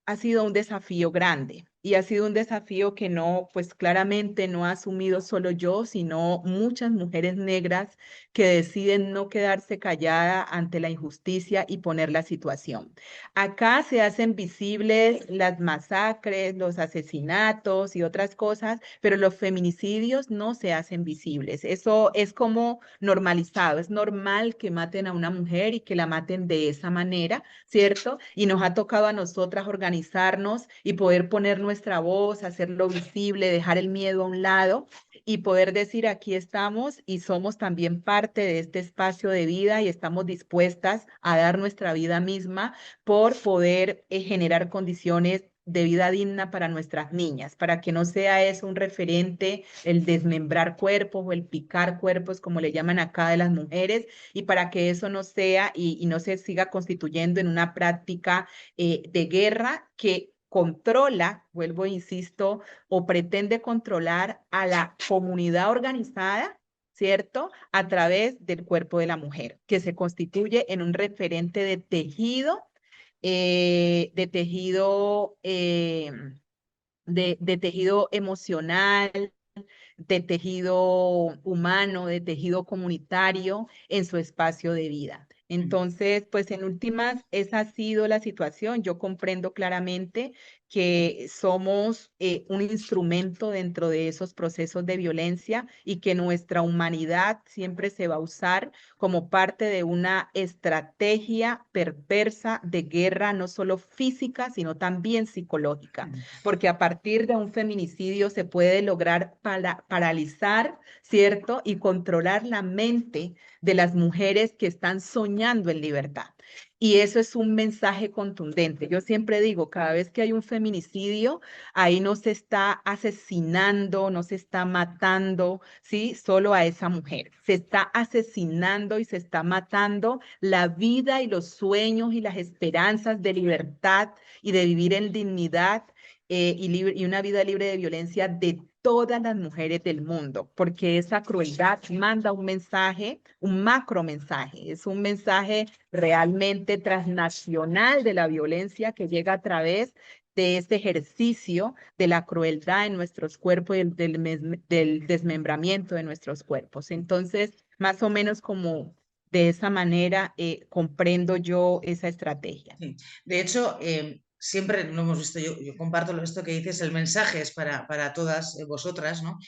ha sido un desafío grande y ha sido un desafío que no, pues claramente no ha asumido solo yo, sino muchas mujeres negras que deciden no quedarse calladas ante la injusticia y poner la situación. Acá se hacen visibles las masacres, los asesinatos y otras cosas, pero los feminicidios no se hacen visibles. Eso es como normalizado, es normal que maten a una mujer y que la maten de esa manera, ¿cierto? Y nos ha tocado a nosotras organizarnos y poder poner nuestra voz, hacerlo visible, dejar el miedo a un lado y poder decir aquí estamos y somos también parte de este espacio de vida y estamos dispuestas a dar nuestra vida misma por poder generar condiciones de vida digna para nuestras niñas, para que no sea eso un referente, el desmembrar cuerpos o el picar cuerpos, como le llaman acá de las mujeres, y para que eso no sea y no se siga constituyendo en una práctica de guerra que controla, vuelvo e insisto, o pretende controlar a la comunidad organizada, ¿cierto? A través del cuerpo de la mujer, que se constituye en un referente de tejido, de tejido emocional, de tejido humano, de tejido comunitario en su espacio de vida. Entonces, pues en últimas, esa ha sido la situación. Yo comprendo claramente que somos un instrumento dentro de esos procesos de violencia y que nuestra humanidad siempre se va a usar como parte de una estrategia perversa de guerra, no solo física, sino también psicológica, porque a partir de un feminicidio se puede lograr paralizar, ¿cierto? Y controlar la mente de las mujeres que están soñando en libertad. Y eso es un mensaje contundente. Yo siempre digo, cada vez que hay un feminicidio, ahí no se está asesinando, no se está matando, ¿sí? Solo a esa mujer. Se está asesinando y se está matando la vida y los sueños y las esperanzas de libertad y de vivir en dignidad y una vida libre de violencia de todas las mujeres del mundo, porque esa crueldad manda un mensaje, un macro mensaje, es un mensaje realmente transnacional de la violencia que llega a través de este ejercicio de la crueldad en nuestros cuerpos y del desmembramiento de nuestros cuerpos. Entonces, más o menos como de esa manera comprendo yo esa estrategia. Sí. De hecho, siempre lo hemos visto, yo comparto esto que dices, el mensaje es para todas vosotras, ¿no?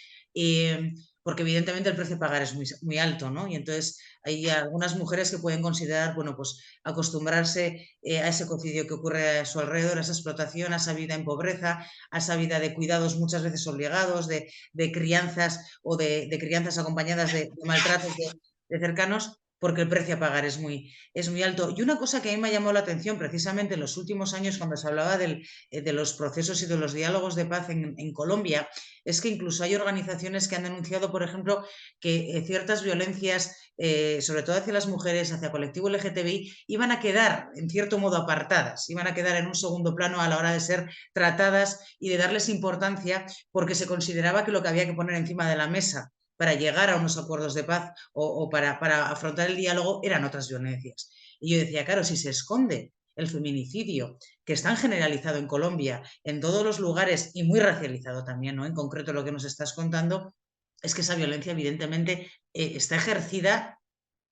Porque evidentemente el precio a pagar es muy alto, ¿no? Y entonces hay algunas mujeres que pueden considerar, bueno, pues acostumbrarse a ese cocidio que ocurre a su alrededor, a esa explotación, a esa vida en pobreza, a esa vida de cuidados muchas veces obligados, de crianzas o de crianzas acompañadas de maltratos de cercanos, porque el precio a pagar es muy alto. Y una cosa que a mí me ha llamado la atención precisamente en los últimos años cuando se hablaba de los procesos y de los diálogos de paz en Colombia, es que incluso hay organizaciones que han denunciado, por ejemplo, que ciertas violencias, sobre todo hacia las mujeres, hacia el colectivo LGTBI, iban a quedar en cierto modo apartadas, iban a quedar en un segundo plano a la hora de ser tratadas y de darles importancia porque se consideraba que lo que había que poner encima de la mesa para llegar a unos acuerdos de paz o para afrontar el diálogo eran otras violencias. Y yo decía, claro, si se esconde el feminicidio, que es tan generalizado en Colombia, en todos los lugares y muy racializado también, ¿no? En concreto lo que nos estás contando, es que esa violencia evidentemente está ejercida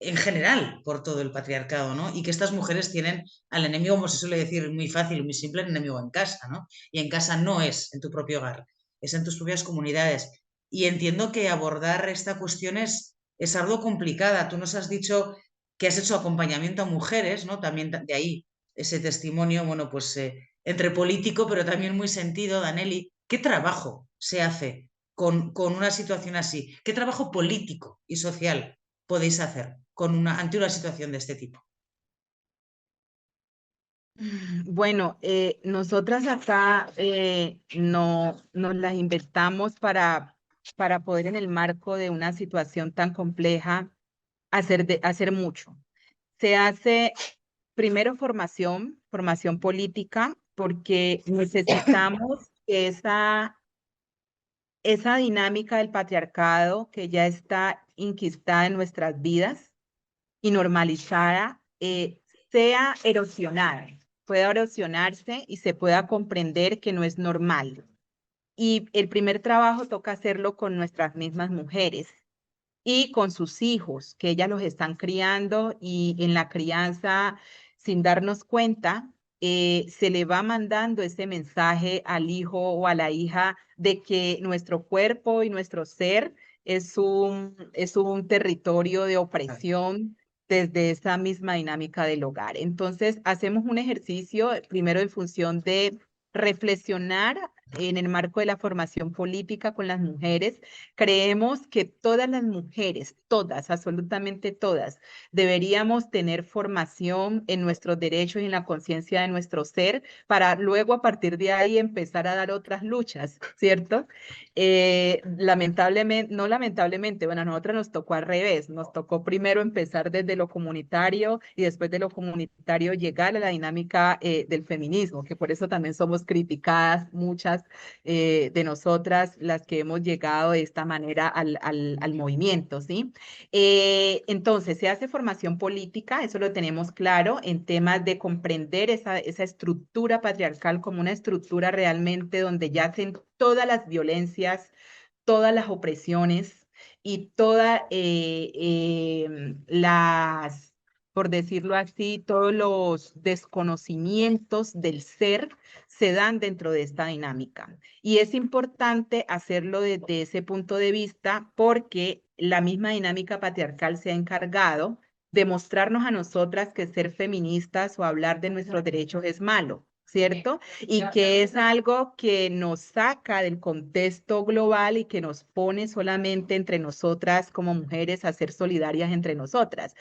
en general por todo el patriarcado, ¿no? Y que estas mujeres tienen al enemigo, como se suele decir muy fácil, muy simple, el enemigo en casa, ¿no? Y en casa no es en tu propio hogar, es en tus propias comunidades. Y entiendo que abordar esta cuestión es algo complicada. Tú nos has dicho que has hecho acompañamiento a mujeres, ¿no? También de ahí ese testimonio, bueno, pues entre político, pero también muy sentido, Danelli. ¿Qué trabajo se hace con una situación así? ¿Qué trabajo político y social podéis hacer ante una situación de este tipo? Bueno, nosotras acá no nos las inventamos para poder en el marco de una situación tan compleja hacer mucho. Se hace primero formación política, porque necesitamos que esa dinámica del patriarcado que ya está inquistada en nuestras vidas y normalizada, sea erosionada, pueda erosionarse y se pueda comprender que no es normal. Y el primer trabajo toca hacerlo con nuestras mismas mujeres y con sus hijos, que ellas los están criando y en la crianza, sin darnos cuenta, se le va mandando ese mensaje al hijo o a la hija de que nuestro cuerpo y nuestro ser es un territorio de opresión desde esa misma dinámica del hogar. Entonces, hacemos un ejercicio primero en función de reflexionar en el marco de la formación política con las mujeres. Creemos que todas las mujeres, todas, absolutamente todas, deberíamos tener formación en nuestros derechos y en la conciencia de nuestro ser para luego a partir de ahí empezar a dar otras luchas, ¿cierto? Lamentablemente, no lamentablemente, bueno, a nosotros nos tocó al revés, nos tocó primero empezar desde lo comunitario y después de lo comunitario llegar a la dinámica del feminismo, que por eso también somos criticadas muchas de nosotras, las que hemos llegado de esta manera al movimiento, ¿sí? Entonces, se hace formación política, eso lo tenemos claro, en temas de comprender esa estructura patriarcal como una estructura realmente donde yacen todas las violencias, todas las opresiones y todas por decirlo así, todos los desconocimientos del ser, se dan dentro de esta dinámica. Y es importante hacerlo desde ese punto de vista porque la misma dinámica patriarcal se ha encargado de mostrarnos a nosotras que ser feministas o hablar de nuestros derechos es malo, ¿cierto? Y que es algo que nos saca del contexto global y que nos pone solamente entre nosotras como mujeres a ser solidarias entre nosotras.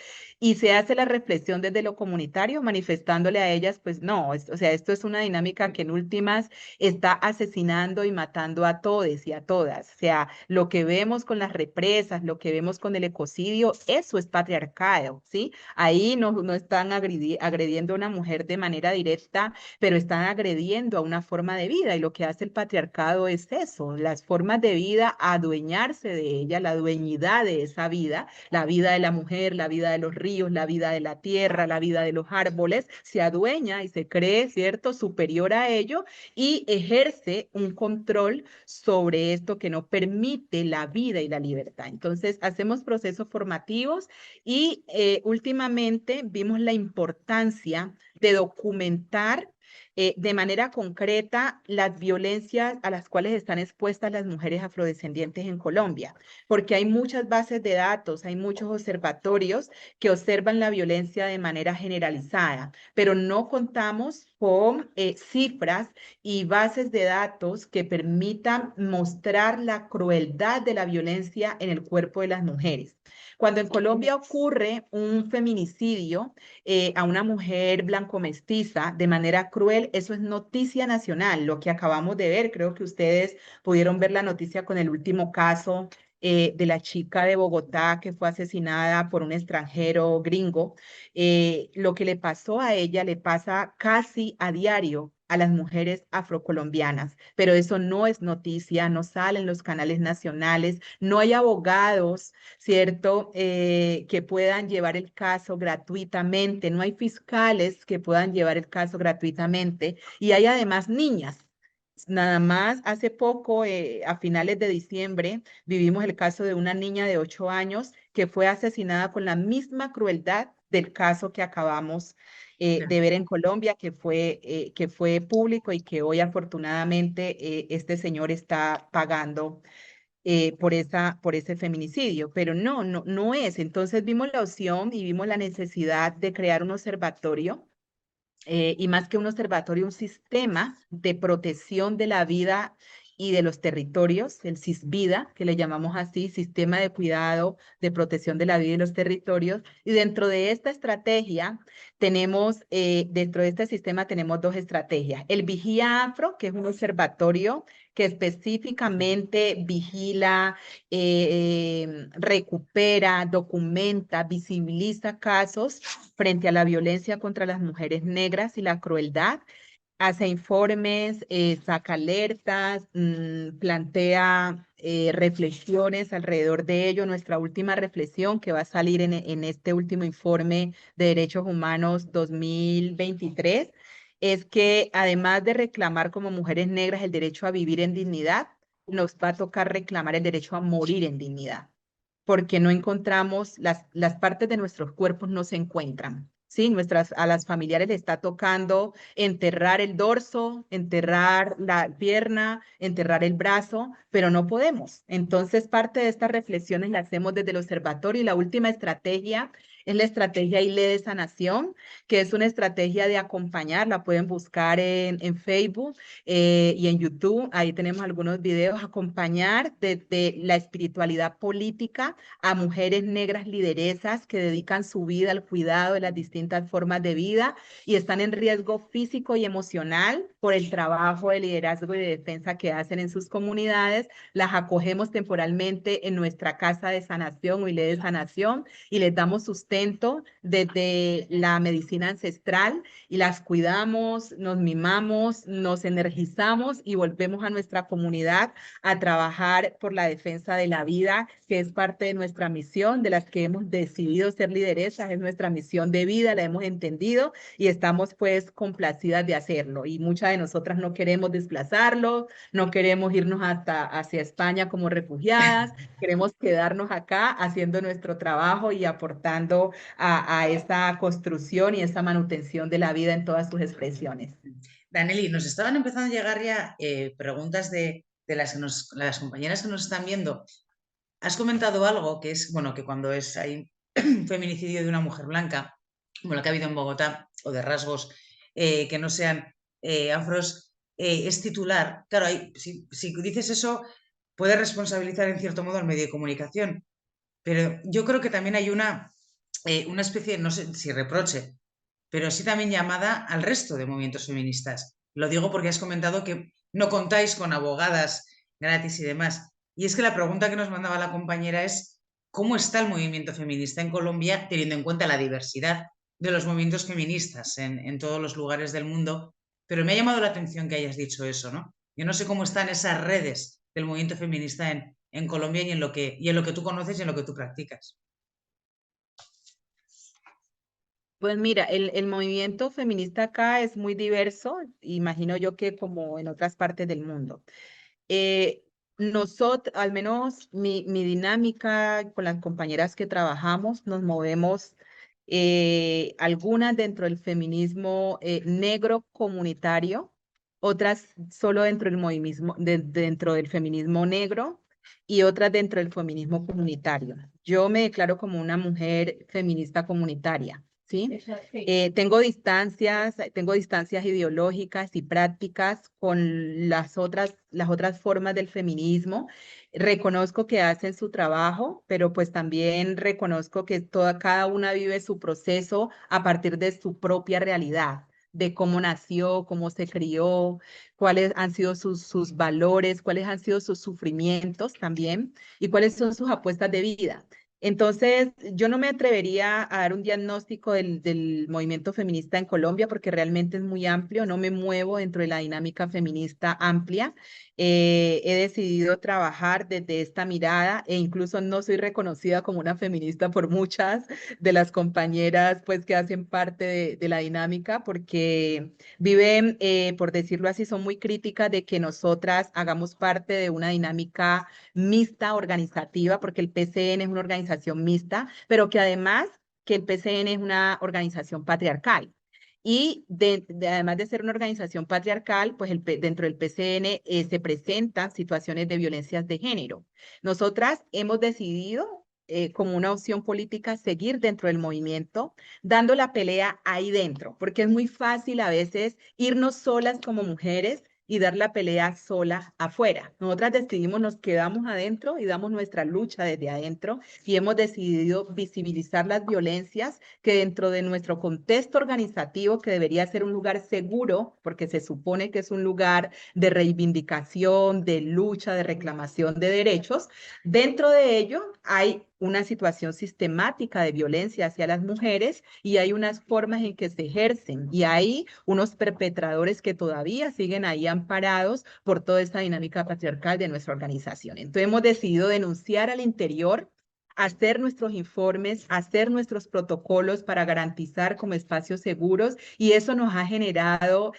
Y se hace la reflexión desde lo comunitario, manifestándole a ellas, pues no, o sea, esto es una dinámica que en últimas está asesinando y matando a todos y a todas. O sea, lo que vemos con las represas, lo que vemos con el ecocidio, eso es patriarcado, ¿sí? Ahí no están agrediendo a una mujer de manera directa, pero están agrediendo a una forma de vida y lo que hace el patriarcado es eso, las formas de vida, adueñarse de ella, la dueñidad de esa vida, la vida de la mujer, la vida de los ríos, la vida de la tierra, la vida de los árboles, se adueña y se cree, ¿cierto?, superior a ello y ejerce un control sobre esto que no permite la vida y la libertad. Entonces, hacemos procesos formativos y últimamente vimos la importancia de documentar de manera concreta las violencias a las cuales están expuestas las mujeres afrodescendientes en Colombia, porque hay muchas bases de datos, hay muchos observatorios que observan la violencia de manera generalizada, pero no contamos con cifras y bases de datos que permitan mostrar la crueldad de la violencia en el cuerpo de las mujeres. Cuando en Colombia ocurre un feminicidio a una mujer blanco-mestiza de manera cruel, eso es noticia nacional, lo que acabamos de ver. Creo que ustedes pudieron ver la noticia con el último caso de la chica de Bogotá que fue asesinada por un extranjero gringo. Lo que le pasó a ella le pasa casi a diario a las mujeres afrocolombianas, pero eso no es noticia, no sale en los canales nacionales, no hay abogados, ¿cierto?, que puedan llevar el caso gratuitamente, no hay fiscales que puedan llevar el caso gratuitamente y hay además niñas. Nada más hace poco, a finales de diciembre, vivimos el caso de una niña de 8 años que fue asesinada con la misma crueldad del caso que acabamos de ver en Colombia, que fue público y que hoy afortunadamente este señor está pagando por ese feminicidio, pero no es. Entonces vimos la opción y vimos la necesidad de crear un observatorio y más que un observatorio, un sistema de protección de la vida y de los territorios, el SISVIDA, que le llamamos así, Sistema de Cuidado de Protección de la Vida y los Territorios. Y dentro de esta estrategia dentro de este sistema tenemos dos estrategias. El Vigía Afro, que es un observatorio que específicamente vigila, recupera, documenta, visibiliza casos frente a la violencia contra las mujeres negras y la crueldad, hace informes, saca alertas, plantea reflexiones alrededor de ello. Nuestra última reflexión que va a salir en este último informe de Derechos Humanos 2023 es que además de reclamar como mujeres negras el derecho a vivir en dignidad, nos va a tocar reclamar el derecho a morir en dignidad porque no encontramos, las partes de nuestros cuerpos no se encuentran. Sí, a las familiares les está tocando enterrar el dorso, enterrar la pierna, enterrar el brazo, pero no podemos. Entonces, parte de estas reflexiones las hacemos desde el observatorio y la última estrategia es la estrategia ILE de sanación, que es una estrategia de acompañar, la pueden buscar en Facebook y en YouTube, ahí tenemos algunos videos, acompañar desde la espiritualidad política a mujeres negras lideresas que dedican su vida al cuidado de las distintas formas de vida y están en riesgo físico y emocional por el trabajo de liderazgo y de defensa que hacen en sus comunidades. Las acogemos temporalmente en nuestra casa de sanación o ILE de sanación y les damos sustento desde la medicina ancestral y las cuidamos, nos mimamos, nos energizamos y volvemos a nuestra comunidad a trabajar por la defensa de la vida, que es parte de nuestra misión, de las que hemos decidido ser lideresas, es nuestra misión de vida, la hemos entendido y estamos pues complacidas de hacerlo. Y muchas de nosotras no queremos desplazarlo, no queremos irnos hacia España como refugiadas, queremos quedarnos acá haciendo nuestro trabajo y aportando a esta construcción y esta manutención de la vida en todas sus expresiones. Daneli, nos estaban empezando a llegar ya preguntas de las compañeras que nos están viendo. Has comentado algo que es, bueno, que cuando hay un feminicidio de una mujer blanca, como lo que ha habido en Bogotá, o de rasgos que no sean afros, es titular. Claro, si dices eso, puedes responsabilizar en cierto modo al medio de comunicación, pero yo creo que también hay una especie, no sé si reproche, pero sí también llamada al resto de movimientos feministas. Lo digo porque has comentado que no contáis con abogadas gratis y demás. Y es que la pregunta que nos mandaba la compañera es, ¿cómo está el movimiento feminista en Colombia teniendo en cuenta la diversidad de los movimientos feministas en todos los lugares del mundo? Pero me ha llamado la atención que hayas dicho eso, ¿no? Yo no sé cómo están esas redes del movimiento feminista en Colombia y en lo que tú conoces y en lo que tú practicas. Pues mira, el movimiento feminista acá es muy diverso, imagino yo que como en otras partes del mundo. Nosotros, al menos mi dinámica con las compañeras que trabajamos, nos movemos algunas dentro del feminismo negro comunitario, otras solo dentro del movimiento, dentro del feminismo negro y otras dentro del feminismo comunitario. Yo me declaro como una mujer feminista comunitaria. ¿Sí? Tengo distancias ideológicas y prácticas con las otras formas del feminismo. Reconozco que hacen su trabajo, pero pues también reconozco que cada una vive su proceso a partir de su propia realidad, de cómo nació, cómo se crió, cuáles han sido sus valores, cuáles han sido sus sufrimientos también y cuáles son sus apuestas de vida. Entonces, yo no me atrevería a dar un diagnóstico del movimiento feminista en Colombia porque realmente es muy amplio, no me muevo dentro de la dinámica feminista amplia. He decidido trabajar desde esta mirada e incluso no soy reconocida como una feminista por muchas de las compañeras pues que hacen parte de la dinámica porque viven, por decirlo así, son muy críticas de que nosotras hagamos parte de una dinámica mixta organizativa, porque el PCN es una organización mixta, pero que además que el PCN es una organización patriarcal. Y además de ser una organización patriarcal, pues dentro del PCN se presentan situaciones de violencias de género. Nosotras hemos decidido como una opción política seguir dentro del movimiento, dando la pelea ahí dentro, porque es muy fácil a veces irnos solas como mujeres y dar la pelea sola afuera. Nosotras decidimos, nos quedamos adentro y damos nuestra lucha desde adentro y hemos decidido visibilizar las violencias que dentro de nuestro contexto organizativo, que debería ser un lugar seguro, porque se supone que es un lugar de reivindicación, de lucha, de reclamación de derechos, dentro de ello hay una situación sistemática de violencia hacia las mujeres y hay unas formas en que se ejercen y hay unos perpetradores que todavía siguen ahí amparados por toda esta dinámica patriarcal de nuestra organización. Entonces hemos decidido denunciar al interior, hacer nuestros informes, hacer nuestros protocolos para garantizar como espacios seguros y eso nos ha generado,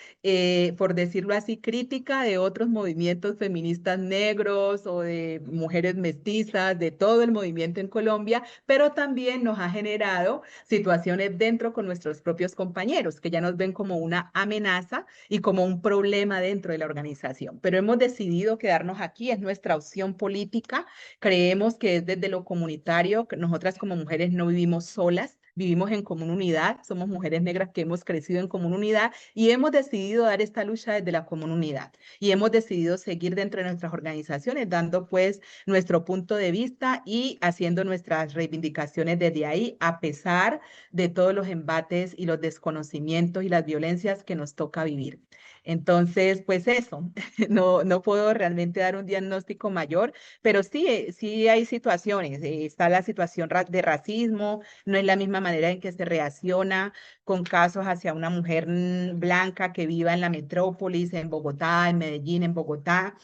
por decirlo así, crítica de otros movimientos feministas negros o de mujeres mestizas, de todo el movimiento en Colombia, pero también nos ha generado situaciones dentro con nuestros propios compañeros que ya nos ven como una amenaza y como un problema dentro de la organización. Pero hemos decidido quedarnos aquí, es nuestra opción política. Creemos que es desde lo comunitario, que nosotras como mujeres no vivimos solas, vivimos en común unidad, somos mujeres negras que hemos crecido en común unidad y hemos decidido dar esta lucha desde la común unidad. Y hemos decidido seguir dentro de nuestras organizaciones, dando pues nuestro punto de vista y haciendo nuestras reivindicaciones desde ahí, a pesar de todos los embates y los desconocimientos y las violencias que nos toca vivir. Entonces, pues eso, no puedo realmente dar un diagnóstico mayor, pero sí, sí hay situaciones. Está la situación de racismo, no es la misma manera en que se reacciona con casos hacia una mujer blanca que viva en la metrópolis, en Bogotá, en Medellín, en Bogotá,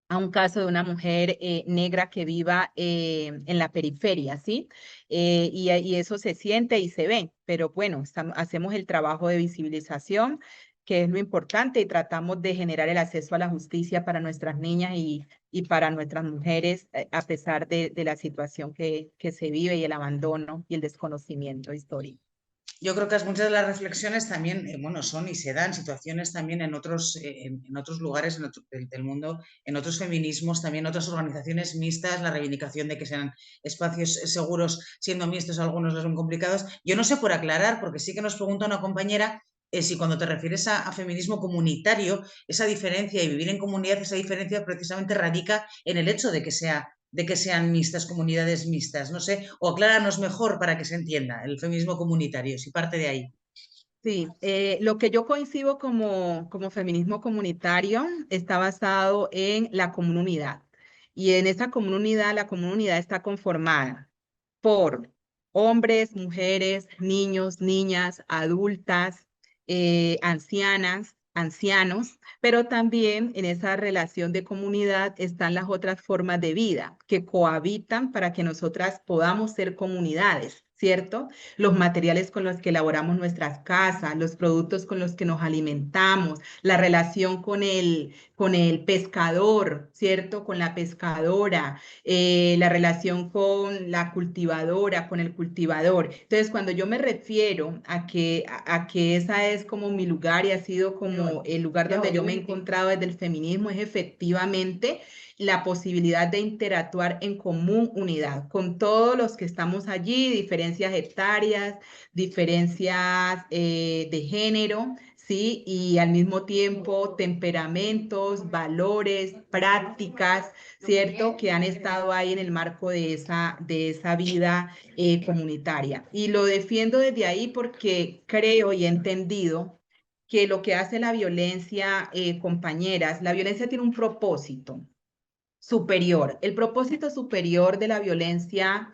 a un caso de una mujer negra que viva en la periferia, ¿sí? Y eso se siente y se ve, pero bueno, hacemos el trabajo de visibilización, que es lo importante, y tratamos de generar el acceso a la justicia para nuestras niñas y para nuestras mujeres, a pesar de la situación que se vive y el abandono y el desconocimiento histórico. Yo creo que muchas de las reflexiones también, bueno, son y se dan situaciones también en otros lugares del mundo, en otros feminismos, también otras organizaciones mixtas, la reivindicación de que sean espacios seguros, siendo mixtos algunos los son complicados. Yo no sé por aclarar, porque sí que nos pregunta una compañera si cuando te refieres a feminismo comunitario, esa diferencia y vivir en comunidad, esa diferencia precisamente radica en el hecho de que sean mixtas, comunidades mixtas, no sé, o acláranos mejor para que se entienda el feminismo comunitario, si parte de ahí. Sí, lo que yo coincido como feminismo comunitario está basado en la comunidad. Y en esa comunidad, la comunidad está conformada por hombres, mujeres, niños, niñas, adultas, ancianas, ancianos, pero también en esa relación de comunidad están las otras formas de vida que cohabitan para que nosotras podamos ser comunidades. ¿Cierto? Los materiales con los que elaboramos nuestras casas, los productos con los que nos alimentamos, la relación con el pescador, ¿cierto? Con la pescadora, la relación con la cultivadora, con el cultivador. Entonces, cuando yo me refiero a que esa es como mi lugar y ha sido como el lugar donde yo me he encontrado desde el feminismo, es efectivamente la posibilidad de interactuar en común unidad con todos los que estamos allí, diferencias etarias, diferencias de género, ¿sí? Y al mismo tiempo temperamentos, valores, prácticas, ¿cierto? Que han estado ahí en el marco de esa vida comunitaria. Y lo defiendo desde ahí porque creo y he entendido que lo que hace la violencia, compañeras, la violencia tiene un propósito superior. El propósito superior de la violencia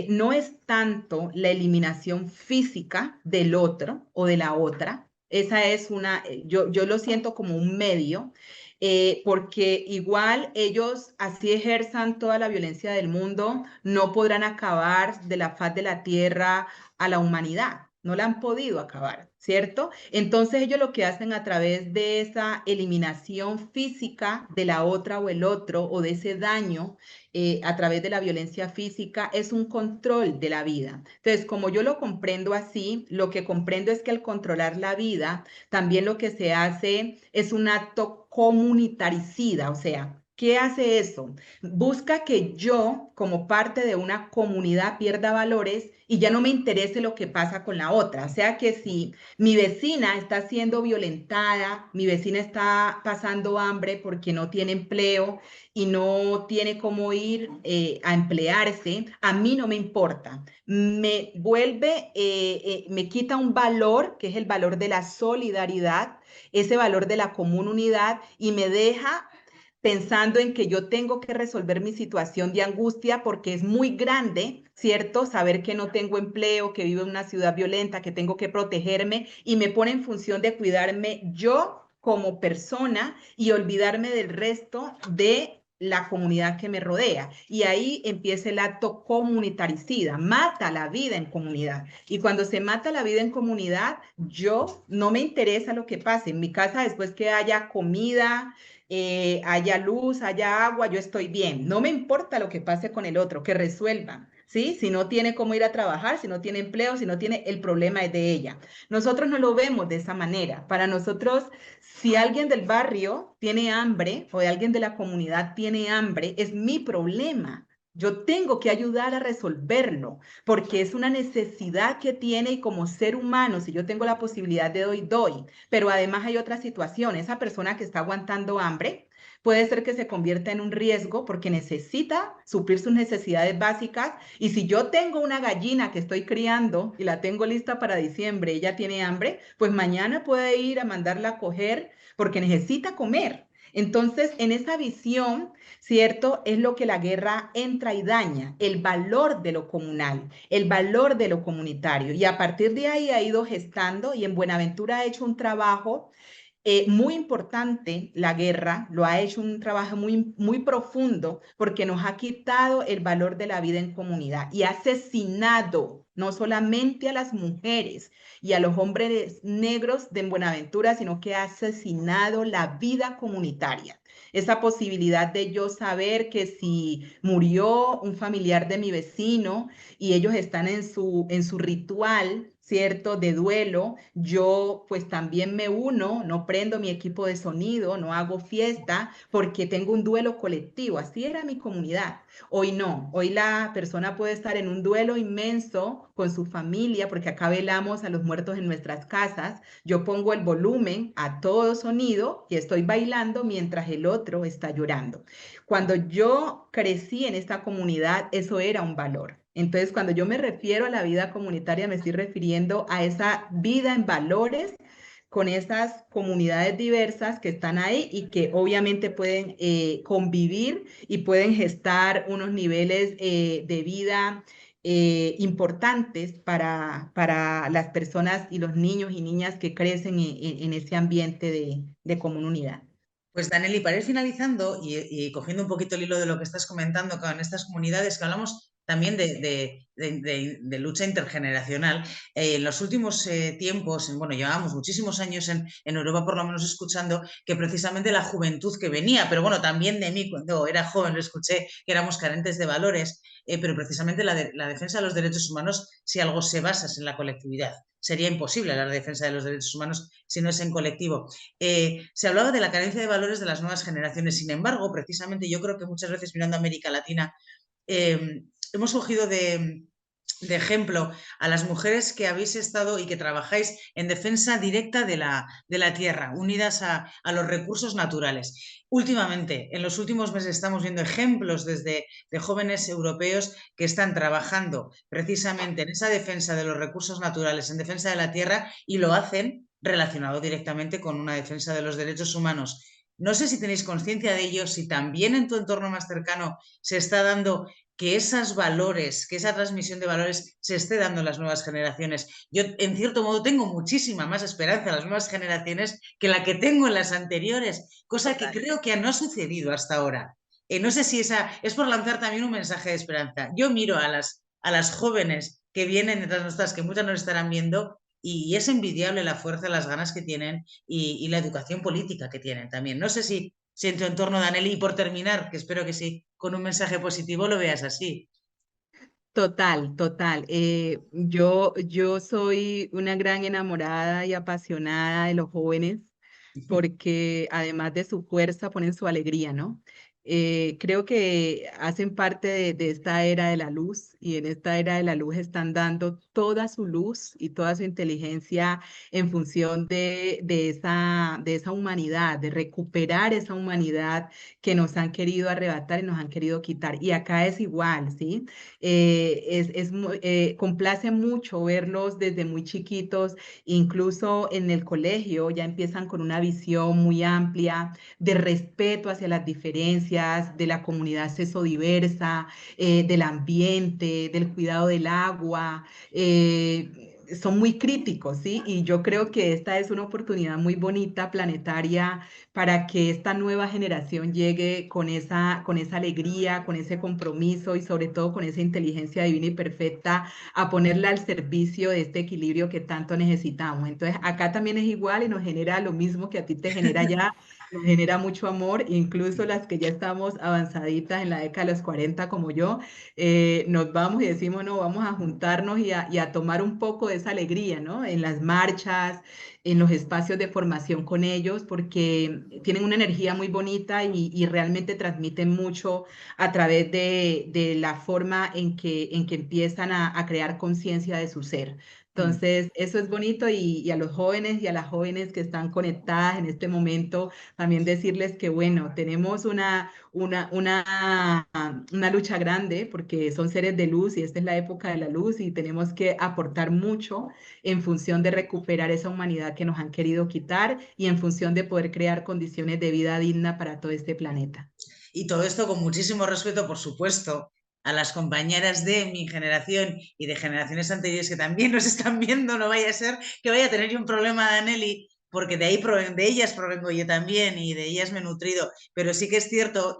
no es tanto la eliminación física del otro o de la otra. Esa es yo lo siento como un medio, porque igual ellos así ejerzan toda la violencia del mundo, no podrán acabar de la faz de la tierra a la humanidad. No la han podido acabar, ¿cierto? Entonces ellos lo que hacen a través de esa eliminación física de la otra o el otro o de ese daño a través de la violencia física es un control de la vida. Entonces, como yo lo comprendo así, lo que comprendo es que al controlar la vida, también lo que se hace es un acto comunitaricida, o sea, ¿qué hace eso? Busca que yo, como parte de una comunidad, pierda valores y ya no me interese lo que pasa con la otra. O sea que si mi vecina está siendo violentada, mi vecina está pasando hambre porque no tiene empleo, y no tiene cómo ir a emplearse, a mí no me importa. Me quita un valor, que es el valor de la solidaridad, ese valor de la común unidad, y me deja pensando en que yo tengo que resolver mi situación de angustia porque es muy grande, ¿cierto? Saber que no tengo empleo, que vivo en una ciudad violenta, que tengo que protegerme y me pone en función de cuidarme yo como persona y olvidarme del resto de la comunidad que me rodea. Y ahí empieza el acto comunitaricida, mata la vida en comunidad. Y cuando se mata la vida en comunidad, yo no me interesa lo que pase. En mi casa, después que haya comida, haya luz, haya agua, yo estoy bien. No me importa lo que pase con el otro, que resuelvan, ¿sí? Si no tiene cómo ir a trabajar, si no tiene empleo, si no tiene, el problema es de ella. Nosotros no lo vemos de esa manera. Para nosotros, si alguien del barrio tiene hambre o de alguien de la comunidad tiene hambre, es mi problema. Yo tengo que ayudar a resolverlo porque es una necesidad que tiene y como ser humano, si yo tengo la posibilidad de doy, doy. Pero además hay otra situación. Esa persona que está aguantando hambre puede ser que se convierta en un riesgo porque necesita suplir sus necesidades básicas. Y si yo tengo una gallina que estoy criando y la tengo lista para diciembre, ella tiene hambre, pues mañana puede ir a mandarla a coger porque necesita comer. Entonces, en esa visión, ¿cierto? Es lo que la guerra entra y daña, el valor de lo comunal, el valor de lo comunitario. Y a partir de ahí ha ido gestando y en Buenaventura ha hecho un trabajo muy importante. La guerra lo ha hecho un trabajo muy, muy profundo porque nos ha quitado el valor de la vida en comunidad y ha asesinado no solamente a las mujeres y a los hombres negros de Buenaventura, sino que ha asesinado la vida comunitaria. Esa posibilidad de yo saber que si murió un familiar de mi vecino y ellos están en su ritual ¿cierto? De duelo, yo pues también me uno, no prendo mi equipo de sonido, no hago fiesta porque tengo un duelo colectivo. Así era mi comunidad. Hoy no, hoy la persona puede estar en un duelo inmenso con su familia, porque acá velamos a los muertos en nuestras casas. Yo pongo el volumen a todo sonido y estoy bailando mientras el otro está llorando. Cuando yo crecí en esta comunidad, eso era un valor. Entonces, cuando yo me refiero a la vida comunitaria, me estoy refiriendo a esa vida en valores con esas comunidades diversas que están ahí y que obviamente pueden convivir y pueden gestar unos niveles de vida importantes para las personas y los niños y niñas que crecen en ese ambiente de comunidad. Pues Daneli, para ir finalizando y cogiendo un poquito el hilo de lo que estás comentando con estas comunidades, que hablamos también de lucha intergeneracional, en los últimos tiempos, bueno, llevábamos muchísimos años en Europa por lo menos escuchando que precisamente la juventud que venía, pero bueno, también de mí cuando era joven lo escuché, que éramos carentes de valores, pero precisamente la defensa de los derechos humanos, si algo se basa es en la colectividad. Sería imposible la defensa de los derechos humanos si no es en colectivo. Se hablaba de la carencia de valores de las nuevas generaciones. Sin embargo, precisamente yo creo que muchas veces mirando a América Latina, hemos cogido de ejemplo a las mujeres que habéis estado y que trabajáis en defensa directa de la tierra, unidas a los recursos naturales. Últimamente, en los últimos meses estamos viendo ejemplos desde de jóvenes europeos que están trabajando precisamente en esa defensa de los recursos naturales, en defensa de la tierra, y lo hacen relacionado directamente con una defensa de los derechos humanos. No sé si tenéis conciencia de ello, si también en tu entorno más cercano se está dando que esos valores, que esa transmisión de valores se esté dando en las nuevas generaciones. Yo, en cierto modo, tengo muchísima más esperanza en las nuevas generaciones que la que tengo en las anteriores, cosa que creo que no ha sucedido hasta ahora. No sé si esa es por lanzar también un mensaje de esperanza. Yo miro a las jóvenes que vienen detrás de nosotras, que muchas nos estarán viendo, y es envidiable la fuerza, las ganas que tienen y la educación política que tienen también. No sé si en tu entorno, Daneli, y por terminar, que espero que sí, con un mensaje positivo lo veas así. Total, total. Yo soy una gran enamorada y apasionada de los jóvenes porque además de su fuerza ponen su alegría, ¿no? Creo que hacen parte de esta era de la luz y en esta era de la luz están dando toda su luz y toda su inteligencia en función de esa humanidad, de recuperar esa humanidad que nos han querido arrebatar y nos han querido quitar. Y acá es igual, ¿sí? Complace mucho verlos desde muy chiquitos, incluso en el colegio ya empiezan con una visión muy amplia de respeto hacia las diferencias, de la comunidad sesodiversa, del ambiente, del cuidado del agua. Son muy críticos, ¿sí? Y yo creo que esta es una oportunidad muy bonita, planetaria, para que esta nueva generación llegue con esa alegría, con ese compromiso y sobre todo con esa inteligencia divina y perfecta a ponerla al servicio de este equilibrio que tanto necesitamos. Entonces, acá también es igual y nos genera lo mismo que a ti te genera ya, nos genera mucho amor, incluso las que ya estamos avanzaditas en la década de los 40 como yo, nos vamos y decimos, no, vamos a juntarnos y a tomar un poco de esa alegría, ¿no? En las marchas, en los espacios de formación con ellos, porque tienen una energía muy bonita y realmente transmiten mucho a través de la forma en que empiezan a crear conciencia de su ser. Entonces, eso es bonito y a los jóvenes y a las jóvenes que están conectadas en este momento, también decirles que, bueno, tenemos una lucha grande porque son seres de luz y esta es la época de la luz y tenemos que aportar mucho en función de recuperar esa humanidad que nos han querido quitar y en función de poder crear condiciones de vida digna para todo este planeta. Y todo esto con muchísimo respeto, por supuesto, a las compañeras de mi generación y de generaciones anteriores que también nos están viendo, no vaya a ser que vaya a tener yo un problema, Daneli, porque de ahí de ellas provengo yo también y de ellas me he nutrido, pero sí que es cierto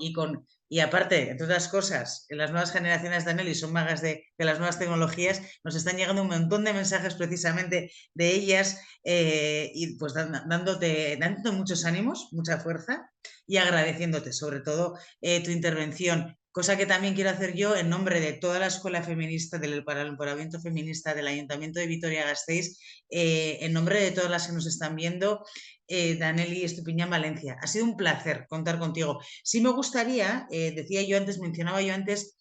y aparte, entre otras cosas, las nuevas generaciones de Daneli son magas de las nuevas tecnologías, nos están llegando un montón de mensajes precisamente de ellas y pues dándote muchos ánimos, mucha fuerza y agradeciéndote sobre todo tu intervención. cosa que también quiero hacer yo en nombre de toda la Escuela Feminista, para el Empoderamiento Feminista del Ayuntamiento de Vitoria-Gasteiz, en nombre de todas las que nos están viendo, Daneli Estupiñán, Valencia. Ha sido un placer contar contigo. Sí me gustaría, mencionaba yo antes,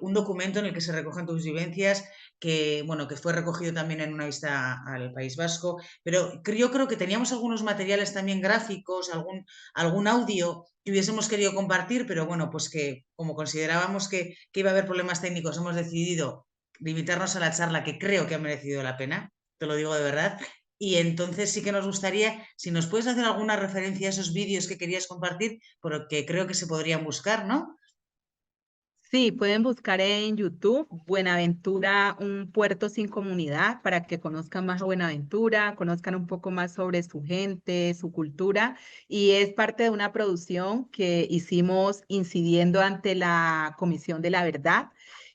un documento en el que se recogen tus vivencias, que fue recogido también en una visita al País Vasco, pero yo creo que teníamos algunos materiales también gráficos, algún audio que hubiésemos querido compartir, pero bueno, pues que como considerábamos que iba a haber problemas técnicos, hemos decidido limitarnos a la charla, que creo que ha merecido la pena, te lo digo de verdad. Y entonces sí que nos gustaría, si nos puedes hacer alguna referencia a esos vídeos que querías compartir, porque creo que se podrían buscar, ¿no? Sí, pueden buscar en YouTube Buenaventura, un puerto sin comunidad, para que conozcan más a Buenaventura, conozcan un poco más sobre su gente, su cultura. Y es parte de una producción que hicimos incidiendo ante la Comisión de la Verdad.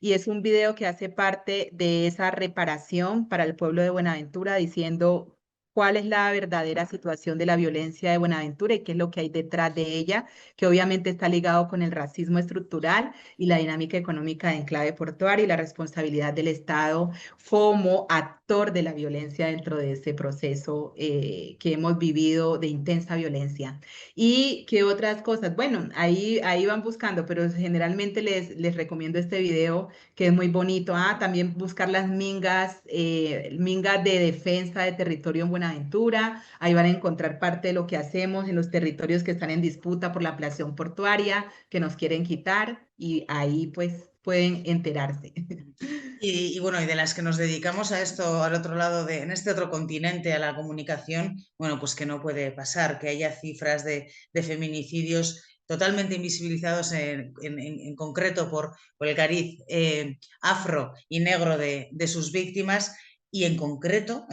Y es un video que hace parte de esa reparación para el pueblo de Buenaventura, diciendo cuál es la verdadera situación de la violencia de Buenaventura y qué es lo que hay detrás de ella, que obviamente está ligado con el racismo estructural y la dinámica económica de enclave portuario y la responsabilidad del Estado como actor de la violencia dentro de ese proceso que hemos vivido de intensa violencia. ¿Y qué otras cosas? Bueno, ahí van buscando, pero generalmente les recomiendo este video que es muy bonito. También buscar las mingas de defensa de territorio en Buenaventura. Ahí van a encontrar parte de lo que hacemos en los territorios que están en disputa por la ampliación portuaria, que nos quieren quitar, y ahí pues pueden enterarse. Y bueno, y de las que nos dedicamos a esto, al otro lado en este otro continente, a la comunicación, bueno, pues que no puede pasar, que haya cifras de feminicidios totalmente invisibilizados en concreto por el cariz afro y negro de sus víctimas, y en concreto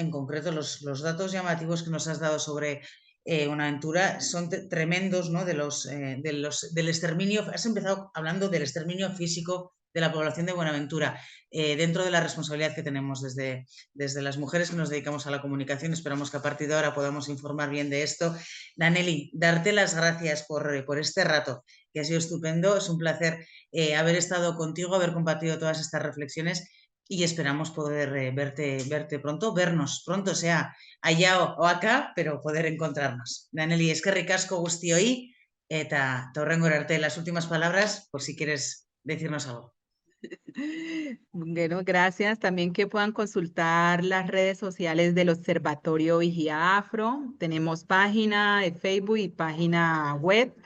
los datos llamativos que nos has dado sobre Buenaventura son tremendos, ¿no? Del exterminio. Has empezado hablando del exterminio físico de la población de Buenaventura, dentro de la responsabilidad que tenemos desde las mujeres que nos dedicamos a la comunicación. Esperamos que a partir de ahora podamos informar bien de esto. Daneli, darte las gracias por este rato, que ha sido estupendo. Es un placer haber estado contigo, haber compartido todas estas reflexiones, y esperamos poder verte pronto, vernos pronto, sea allá o acá, pero poder encontrarnos. Daneli, eskerrik asko guztioi, eta hurrengora arte. Las últimas palabras, por si quieres decirnos algo. Bueno, gracias. También que puedan consultar las redes sociales del Observatorio Vigía Afro. Tenemos página de Facebook y página web.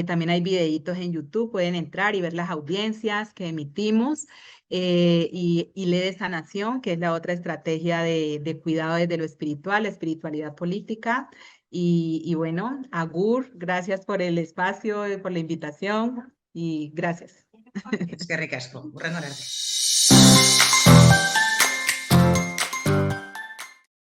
También hay videitos en YouTube, pueden entrar y ver las audiencias que emitimos. Y Ley de Sanación, que es la otra estrategia de cuidado desde lo espiritual, la espiritualidad política. Y bueno, Agur, gracias por el espacio, por la invitación y gracias. Eskerrik asko. Hurrengora arte.